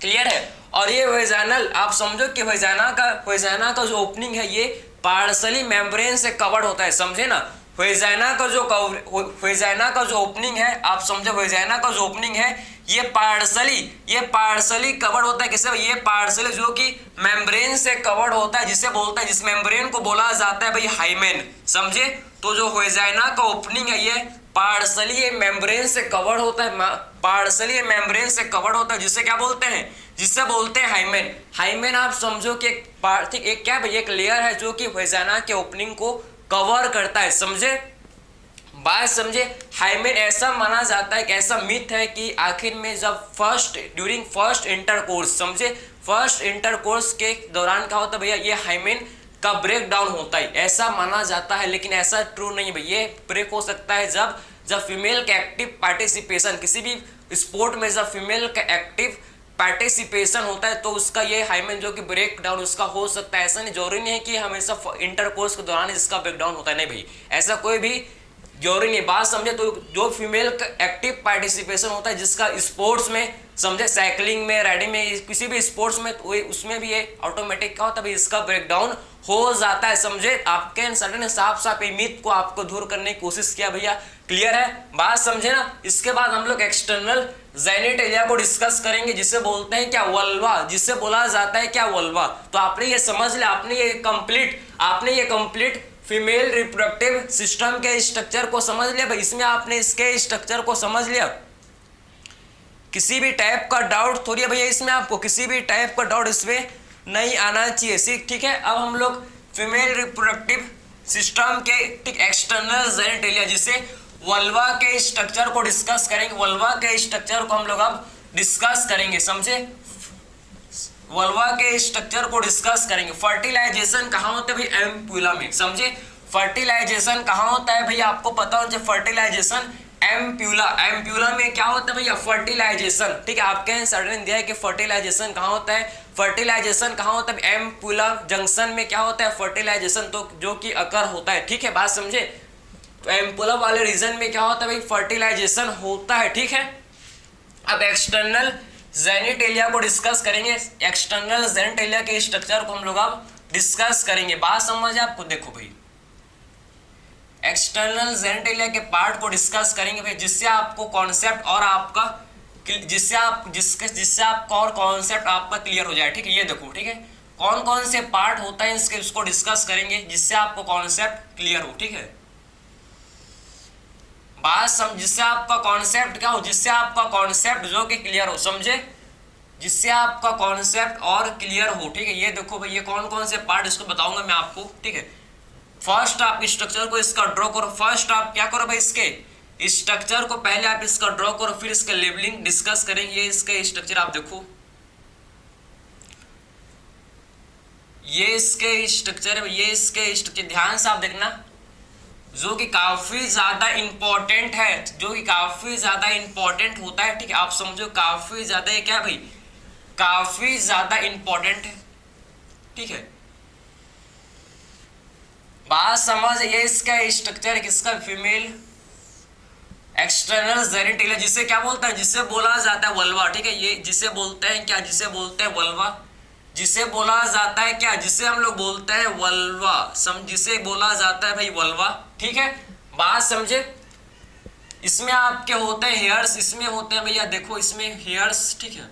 क्लियर है। और ये वेजाइनल आप समझो कि वेजाइना का जो ओपनिंग है ये पार्सली मेम्ब्रेन से कवर्ड होता है, समझे ना, वेजाइना का जो ओपनिंग है, आप समझो वेजाइना का जो ओपनिंग है ये पार्सली कवर्ड होता है, किससे, ये पार्सली जो कि मेम्ब्रेन से कवर्ड होता है, जिसे बोलता है, जिस मेम्ब्रेन को बोला जाता है भाई हाइमेन, समझे। तो जो वेजाइना का ओपनिंग है ये पार्सली मेम्ब्रेन से कवर्ड होता है, पार्सली मेम्ब्रेन से कवर्ड होता है, जिसे क्या बोलते हैं, जिसे बोलते हैं हाइमेन। हाइमेन आप समझो कि एक क्या भाई, एक लेयर है जो कि वेजाइना के ओपनिंग को कवर करता है, समझे, बात समझे। हाइमेन ऐसा माना जाता है कि ऐसा मिथ है कि आखिर में जब ड्यूरिंग फर्स्ट इंटरकोर्स, समझे, फर्स्ट इंटरकोर्स के दौरान क्या होता है भैया, ये हाइमेन का ब्रेक डाउन होता है, ऐसा माना जाता है, लेकिन ऐसा ट्रू नहीं है भैया। ये ब्रेक हो सकता है जब फीमेल का एक्टिव पार्टिसिपेशन, किसी भी स्पोर्ट में जब फीमेल का एक्टिव पार्टिसिपेशन होता है तो उसका ये हाइमेन जो कि ब्रेक डाउन उसका हो सकता है। ऐसा नहीं, जरूरी नहीं है कि हमेशा इंटरकोर्स के दौरान इसका ब्रेक डाउन होता है, नहीं भाई, ऐसा कोई भी जरूरी नहीं, बात समझे। तो जो फीमेल का एक्टिव पार्टिसिपेशन होता है जिसका स्पोर्ट्स में, समझे, साइकिलिंग में, राइडिंग में, किसी भी स्पोर्ट्स में, तो उसमें भी ये ऑटोमेटिक क्या होता है, इसका ब्रेकडाउन हो जाता है, समझे। आपके सर ने साफ साफ मिथ को आपको दूर करने की कोशिश किया भैया, क्लियर है, बात समझे ना। इसके बाद हम लोग एक्सटर्नल जेनिटेलिया को डिस्कस करेंगे, जिसे बोलते हैं क्या, वल्वा, जिसे बोला जाता है क्या, वल्वा। तो आपने ये समझ लिया, आपने ये कंप्लीट फीमेल रिप्रोडक्टिव सिस्टम के स्ट्रक्चर को समझ लिया भाई, इसमें आपने इसके स्ट्रक्चर को समझ लिया। किसी भी टाइप का डाउट थोड़ी है भैया इसमें, आपको किसी भी टाइप का डाउट इसमें नहीं आना चाहिए, ठीक है। अब हम लोग फीमेल रिप्रोडक्टिव सिस्टम के एक्सटर्नल जेनिटेलिया, जिसे वल्वा के स्ट्रक्चर को डिस्कस करेंगे, वल्वा के स्ट्रक्चर को हम लोग अब डिस्कस करेंगे, समझे, वल्वा के स्ट्रक्चर को डिस्कस करेंगे। फर्टिलाइजेशन कहाँ होता है भाई, एम्प्यूला में, समझे, फर्टिलाइजेशन कहाँ होता है भैया, आपको पता होना चाहिए, फर्टिलाइजेशन एम्प्यूला में क्या होता है भैया, फर्टिलाइजेशन, ठीक है। आपके सर ने दिया है कि फर्टिलाइजेशन कहाँ होता है, फर्टिलाइजेशन कहाँ होता है, एम्प्यूला जंक्शन में क्या होता है, फर्टिलाइजेशन, तो जो कि अकर होता है, ठीक है, बात समझे। तो एम्प्यूला वाले रीजन में क्या होता है भाई, फर्टिलाइजेशन होता है, ठीक है। अब एक्सटर्नल जेनिटेलिया को डिस्कस करेंगे, एक्सटर्नल जेनिटेलिया के स्ट्रक्चर को हम लोग अब डिस्कस करेंगे, बात समझ आपको, देखो भाई एक्सटर्नल जेनिटेलिया के पार्ट को डिस्कस करेंगे भाई, जिससे आपको कॉन्सेप्ट और आपका जिससे आपका और कॉन्सेप्ट आपका क्लियर हो जाए, ठीक है। ये देखो, ठीक है, कौन कौन से पार्ट होता है इसके, उसको डिस्कस करेंगे जिससे आपको कॉन्सेप्ट क्लियर हो, ठीक है, जिससे आपका कॉन्सेप्ट क्या हो, जिससे आपका कॉन्सेप्ट जो कि क्लियर हो, समझे, जिससे आपका कॉन्सेप्ट और क्लियर हो, ठीक है। ये देखो भाई, ये कौन कौन से पार्ट, इसको बताऊंगा मैं आपको, ठीक है। फर्स्ट आप स्ट्रक्चर को इसका ड्रॉ करो, फर्स्ट आप क्या करो भाई, इसके स्ट्रक्चर को पहले आप इसका ड्रॉ करो, फिर इसका लेबलिंग डिस्कस करेंगे। ये इसके स्ट्रक्चर आप देखो, ये इसके स्ट्रक्चर है, ये इसके स्ट्रक्चर ध्यान से आप देखना, जो कि काफी ज्यादा इंपॉर्टेंट है, जो कि काफी ज्यादा इंपॉर्टेंट होता है, ठीक है, आप समझो, काफी ज्यादा, ये क्या है भाई, काफी ज्यादा इंपॉर्टेंट है, ठीक है, बात समझ। ये इसका स्ट्रक्चर है, किसका, फीमेल एक्सटर्नल जेनिटेलिया, जिसे क्या बोलते हैं, जिसे बोला जाता है वल्वा, ठीक है। ये जिसे बोलते हैं क्या, जिसे बोलते हैं वल्वा, जिसे बोला जाता है क्या, जिसे हम लोग बोलते हैं वल्वा, जिसे बोला जाता है भाई वल्वा, ठीक है, बात समझे। इसमें आपके होते हैं हेयर्स, इसमें होते हैं भैया, देखो इसमें हेयर्स, ठीक है।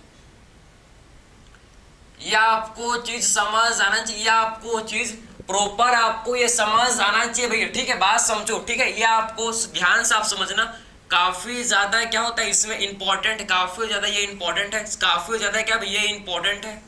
यह आपको चीज समझ आना चाहिए, आपको चीज प्रॉपर आपको ये समझ आना चाहिए भैया, ठीक है, बात समझो, ठीक है। ये आपको ध्यान से आप समझना, काफी ज्यादा क्या होता है इसमें इंपॉर्टेंट, काफी ज्यादा ये इंपॉर्टेंट है, काफी ज्यादा क्या भैया इंपॉर्टेंट है,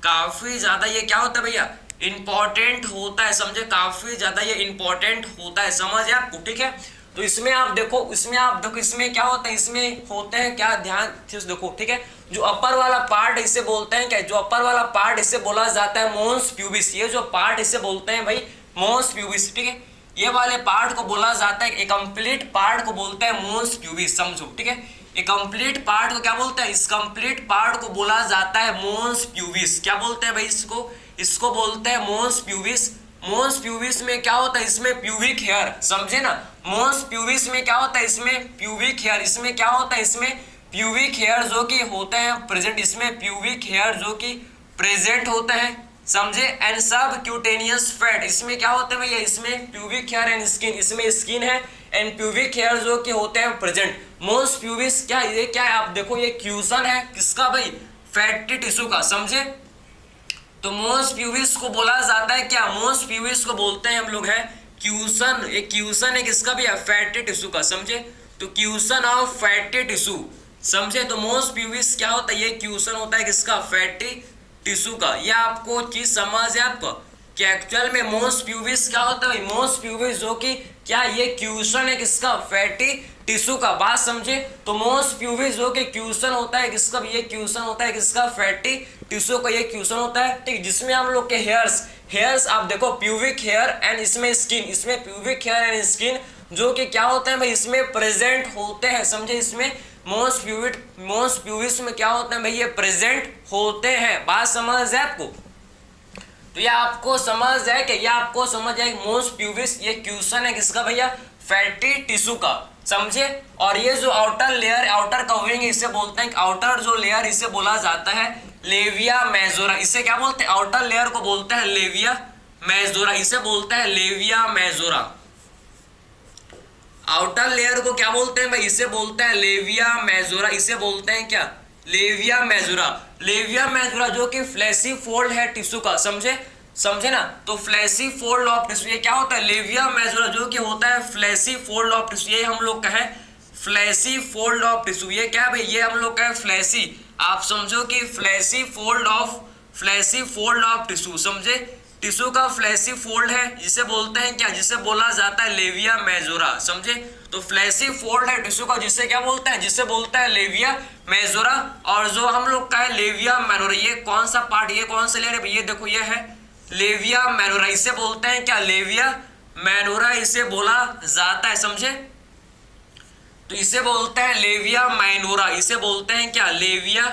काफी ज्यादा ये क्या होता है भैया, इंपॉर्टेंट होता है, समझे, काफी ज्यादा ये इंपॉर्टेंट होता है, समझ आपको, ठीक है। तो इसमें आप देखो, इसमें क्या होता है, इसमें होते हैं क्या, ध्यान से देखो, ठीक है। जो अपर वाला पार्ट इसे बोलते हैं क्या, जो अपर वाला पार्ट इसे बोला जाता है मोन्स प्यूबिस, ये जो पार्ट इसे बोलते हैं भाई मोन्स प्यूबिस, ठीक है। ये वाले पार्ट को बोला जाता है, एक कंप्लीट पार्ट को बोलते हैं मोन्स प्यूबिस, समझो, ठीक है। ये कंप्लीट पार्ट को क्या बोलते हैं, इस कंप्लीट पार्ट को बोला जाता है मोन्स प्यूबिस। क्या बोलते हैं भाई इसको बोलते हैं मोन्स प्यूबिस। मोन्स प्यूबिस में क्या होता है, इसमें प्यूबिक हेयर, समझे ना। मोन्स प्यूबिस में क्या होता है, इसमें प्यूबिक हेयर, इसमें क्या होता है, इसमें प्यूबिक हेयर जो कि होते हैं प्रेजेंट, इसमें प्यूबिक हेयर जो कि प्रेजेंट होते हैं, समझे। एंड सब क्यूटेनियस फैट, इसमें क्या होता है भैया, इसमें प्यूबिक हेयर एंड स्किन, इसमें स्किन है एंड प्यूबिक हेयर जो कि होते हैं प्रेजेंट। मोन्स प्यूबिस क्या, ये क्या है, आप देखो ये क्यूसन है किसका भाई, फैटी टिश्यू का, समझे। तो मोन्स प्यूबिस को बोला जाता है क्या, मोन्स प्यूबिस को बोलते हैं हम लोग है क्यूसन। ये क्यूसन है किसका भैया, फैटी टिश्यू का, समझे। तो क्यूसन ऑफ फैटी टिश्यू, समझे। तो मोन्स प्यूबिस क्या होता है, ये क्यूसन होता है किसका, फैटी टिश्यू का। ये आपको चीज समझ है आपको कि एक्चुअल में मोन्स प्यूबिस क्या होता है, मोन्स प्यूबिस जो कि क्या, ये क्यूसन है किसका, फैटी टिश्यू का, बात समझे। तो मोन्स प्यूबिस जो कि क्यूसन होता है किसका, ये क्यूसन होता है किसका, फैटी टिश्यू का, ये क्यूसन होता है, ठीक। जिसमें हम लोग के हेयर्स आप देखो प्यूबिक हेयर एंड इसमें स्किन, इसमें प्यूबिक हेयर एंड स्किन जो कि क्या होते हैं भाई, इसमें प्रेजेंट होते हैं, समझे। इसमें मोन्स प्यूबिस में क्या होते हैं भाई, ये प्रेजेंट होते हैं, बात समझ है आपको। तो ये आपको समझ है कि, ये आपको समझ है मोन्स प्यूबिस ये क्यूसन है किसका भैया, फैटी टिश्यू का, समझे। और ये जो आउटर लेयर, आउटर कवरिंग इसे बोलते हैं, आउटर जो लेयर इसे बोला जाता है लेविया मेजोरा। इसे क्या बोलते हैं, आउटर लेयर को बोलते हैं लेविया मेजोरा, इसे बोलते हैं लेविया मेजोरा। आउटर लेयर को क्या बोलते हैं भाई, इसे बोलते हैं लेविया मेजोरा, इसे बोलते हैं क्या, लेविया मेजोरा। लेविया मेजोरा जो कि फ्लैशी फोल्ड है टिश्यू का, समझे ना। तो फ्लैशी फोल्ड ऑफ टिश्यू, ये क्या होता है, लेविया मेजोरा जो कि होता है फ्लैशी फोल्ड ऑफ टिश्यू, ये हम लोग का है फ्लैशी फोल्ड ऑफ टिश्यू। ये क्या भाई, ये हम लोग का है फ्लैशी, आप समझो कि फ्लैशी फोल्ड ऑफ टिश्यू, समझे। टिश्यू का फ्लैशी फोल्ड है, जिसे बोलते हैं क्या, जिसे बोला जाता है लेविया मेजोरा, समझे। तो फ्लैशी फोल्ड है टिश्यू का, जिसे क्या बोलते हैं, जिसे बोलते हैं लेविया मेजोरा। और जो हम लोग का है लेविया मेनोरा, ये कौन सा पार्ट, ये कौन सा लेयर है, ये देखो ये है लेविया मेनोरा, इसे बोलते हैं क्या, लेविया मेनोरा इसे बोला जाता है, समझे। तो इसे बोलते हैं लेविया माइनोरा, इसे बोलते हैं क्या, लेविया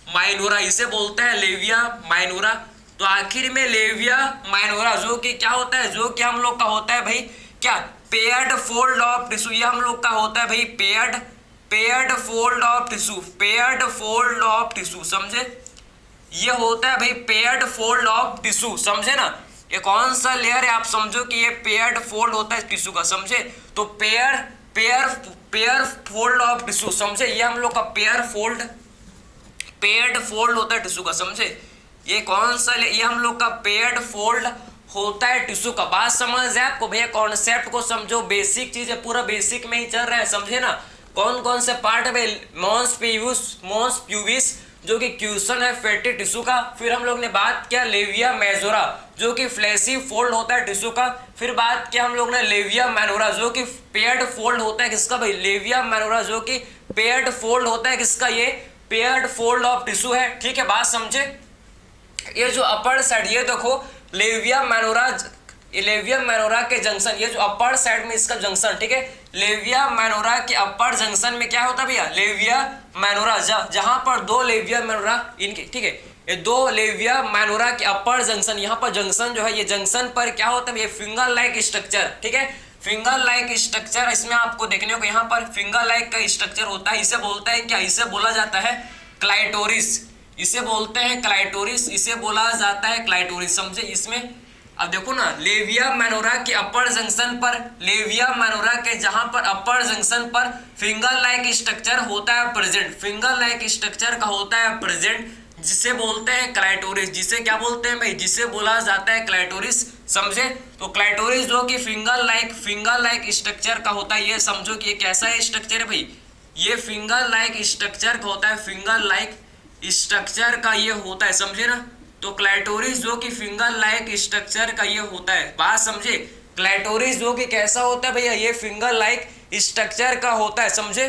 माइनोरा, इसे बोलते हैं लेविया माइनोरा। तो आखिर में लेविया माइनोरा जो कि क्या होता है, जो कि हम लोग का होता है भाई क्या, पेयर्ड फोल्ड ऑफ टिश्यू, ये हम लोग का होता है भाई पेयर्ड फोल्ड ऑफ टिश्यू, समझे। ये होता है भाई पेयर्ड फोल्ड ऑफ टिश्यू, समझे ना। ये कौन सा लेयर है, आप समझो कि ये पेयर्ड फोल्ड होता है टिश्यू का, समझे। तो पेयर फोल्ड ऑफ टिश्यू, समझे। ये हम लोग का पेयर्ड फोल्ड होता है टिश्यू का, समझे। ये कौन सा, ये हम लोग का पेयर्ड फोल्ड होता है टिश्यू का, बात समझ है आपको भैया। कॉन्सेप्ट को समझो, बेसिक चीज है, पूरा बेसिक में ही चल रहा है, समझे ना। कौन कौन से पार्ट है भाई, मोन्स प्यूबिस जो कि क्यूसन है फैटी टिश्यू का। फिर हम लोग ने बात किया लेविया मेजोरा जो कि फ्लैशी फोल्ड होता है टिश्यू का। फिर बात किया हम लोग ने लेविया माइनोरा जो कि पेयर्ड फोल्ड होता है किसका भाई, लेविया माइनोरा जो कि पेयर्ड फोल्ड होता है किसका, ये पेयर्ड फोल्ड ऑफ टिश्यू है, ठीक है, बात समझे। ये जो अपर साइड, ये देखो लेविया माइनोरा के जंक्शन, ये जो अपर साइड में इसका जंक्शन, ठीक है। लेविया माइनोरा के अपर जंक्शन में क्या होता है भैया, लेविया माइनोरा, जहां पर दो लेविया माइनोरा इनके, ठीक है, ये दो लेविया माइनोरा के अपर जंक्शन, यहाँ पर जंक्शन जो है, ये जंक्शन पर क्या होता है, ये फिंगर लाइक स्ट्रक्चर, ठीक है, फिंगर लाइक स्ट्रक्चर इसमें आपको देखने को यहाँ पर फिंगर लाइक का स्ट्रक्चर होता है। इसे बोलता है क्या, इसे बोला जाता है क्लाइटोरिस, इसे बोलते हैं क्लाइटोरिस, इसे बोला जाता है क्लाइटोरिस, समझे। इसमें अब देखो ना, लेविया माइनोरा के अपर जंक्शन पर, लेविया माइनोरा के जहां पर अपर जंक्शन पर फिंगर लाइक स्ट्रक्चर होता है प्रेजेंट, फिंगर लाइक स्ट्रक्चर का होता है प्रेजेंट, जिसे बोलते हैं क्लाइटोरिस, जिसे क्या बोलते हैं भाई, जिसे बोला जाता है क्लाइटोरिस, समझे। तो क्लाइटोरिस जो कि फिंगर लाइक स्ट्रक्चर का होता है, ये समझो कि ये कैसा है स्ट्रक्चर है भाई, ये फिंगर लाइक स्ट्रक्चर का होता है, फिंगर लाइक स्ट्रक्चर का ये होता है, समझे ना। तो क्लाइटोरिस जो कि फिंगर लाइक स्ट्रक्चर का ये होता है, बात समझे। क्लाइटोरिस जो कि कैसा होता है भैया, ये फिंगर लाइक स्ट्रक्चर का होता है, समझे।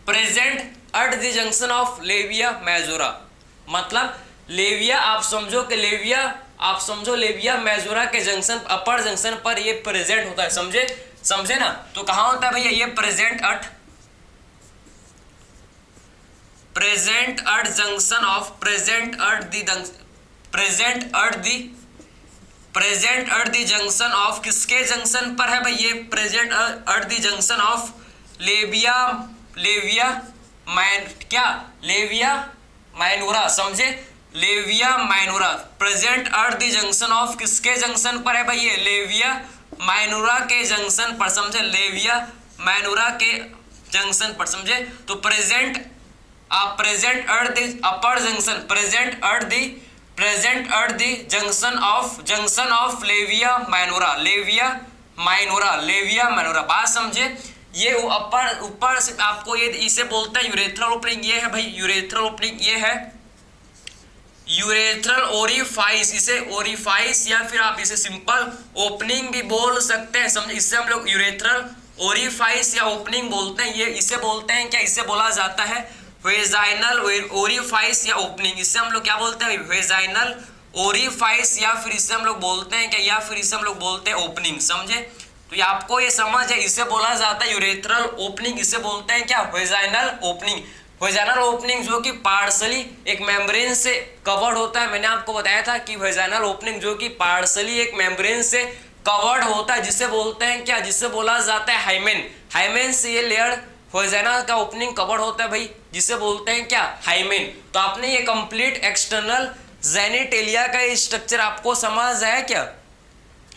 Present at the junction of labia majora, मतलब लेविया आप समझो कि लेविया मेजोरा के जंक्शन, अपर जंक्शन पर ये प्रेजेंट होता है, समझे ना। तो कहाँ होता है भैया, ये present at present at junction of present at the junction of, किसके जंक्शन पर है भाई ये? Present at the junction of labia minora, समझे? Labia minora, present at the junction of, किसके जंक्शन पर है भाई ये? लेविया माइनोरा के जंक्शन पर, समझे? लेविया माइनोरा के जंक्शन पर, समझे? तो present at the upper junction, present at the junction of labia minora, बात समझे? ये ऊपर से आपको ये इसे बोलते हैं यूरेथ्रल ओपनिंग, ये है भाई यूरेथ्रल ओपनिंग, ये है यूरेथ्रल ओरिफाइस, इसे ओरिफाइस या फिर आप इसे सिंपल ओपनिंग भी बोल सकते हैं, समझे? इससे हम लोग यूरेथ्रल ओरिफाइस या ओपनिंग बोलते हैं, ये इसे बोलते हैं क्या? इसे बोला जाता है वेजाइनल ओरिफाइस या ओपनिंग, इससे हम लोग क्या बोलते हैं? वेजाइनल ओरिफाइस, या फिर इससे हम लोग बोलते हैं क्या? या फिर इसे हम लोग बोलते हैं ओपनिंग, समझे? तो ये आपको ये समझ है, इसे बोला जाता है यूरेथ्रल ओपनिंग, इसे बोलते हैं क्या? Vaginal opening. वेजाइनल ओपनिंग जो कि पार्शली एक मेम्ब्रेन से कवर्ड होता है, मैंने आपको बताया था कि वेजाइनल ओपनिंग जो कि पार्शली एक मेम्ब्रेन से कवर्ड होता है, जिसे बोलते हैं क्या? जिसे बोला जाता है हाइमेन। हाइमेन से ये लेयर वेजाइना का ओपनिंग कवर्ड होता है भाई, जिसे बोलते हैं क्या? हाइमेन। तो आपने ये कंप्लीट एक्सटर्नल जेनिटेलिया का स्ट्रक्चर आपको समझ आया क्या?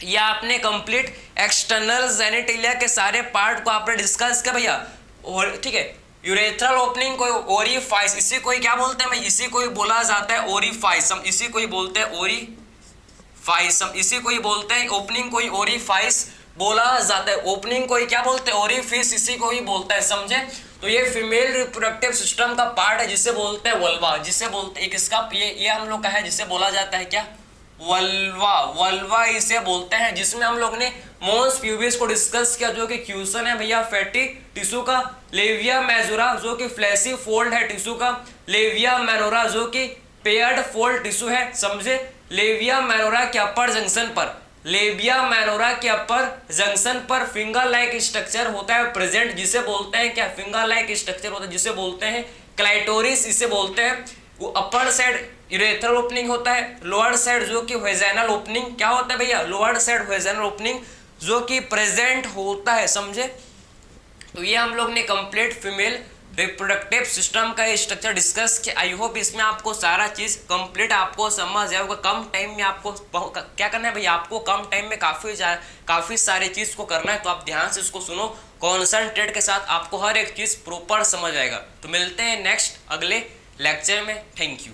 या आपने कंप्लीट एक्सटर्नल जेनिटेलिया के सारे पार्ट को आपने डिस्कस किया भैया, और ठीक है। यूरेथ्रल ओपनिंग को ओरिफाइस, इसी को ही क्या बोलते हैं भाई? इसी को ही बोला जाता है ओरिफाइस, हम इसी को ही बोलते हैं ओरिफाइस, हम इसी को ही बोलते हैं, ओपनिंग को ही ओरिफाइस बोला जाता है, ओपनिंग को ही क्या बोलते हैं? ओरिफिस, इसी को ही बोलता है, समझे? तो ये फीमेल रिप्रोडक्टिव सिस्टम का पार्ट है, जिसे बोलते हैं वल्वा, जिसे बोलते हैं किसका? ये हम लोग का है, जिसे बोला जाता है क्या? वल्वा इसे बोलते हैं, जिसमें हम लोग ने मोन्स प्यूबिस को डिस्कस किया, जो कि क्यूसन है भैया फैटी टिश्यू का, लेविया मेजोरा जो कि फ्लैसी फोल्ड है टिश्यू का, लेविया माइनोरा जो कि पेयर्ड फोल्ड टिश्यू है, समझे? लेविया माइनोरा के अपर जंक्शन पर, लेविया माइनोरा के अपर जंक्शन पर फिंगर लाइक स्ट्रक्चर होता है प्रेजेंट, जिसे बोलते हैं क्या? फिंगर लाइक स्ट्रक्चर होता है, जिसे बोलते हैं क्लाइटोरिस, इसे बोलते हैं। वो अपर साइड यूरेथ्रल ओपनिंग होता है, लोअर साइड जो कि वेजाइनल ओपनिंग क्या होता है भैया? लोअर साइड वेजाइनल ओपनिंग जो कि प्रेजेंट होता है, समझे? तो ये हम लोग ने कंप्लीट फीमेल रिप्रोडक्टिव सिस्टम का स्ट्रक्चर डिस्कस किया। आई होप इसमें आपको सारा चीज कंप्लीट आपको समझ आया होगा। कम टाइम में आपको क्या करना है भैया? आपको कम टाइम में काफी सारी चीज को करना है, तो आप ध्यान से इसको सुनो, कॉन्सेंट्रेट के साथ, आपको हर एक चीज प्रॉपर समझ आएगा। तो मिलते हैं नेक्स्ट अगले लेक्चर में। Thank you.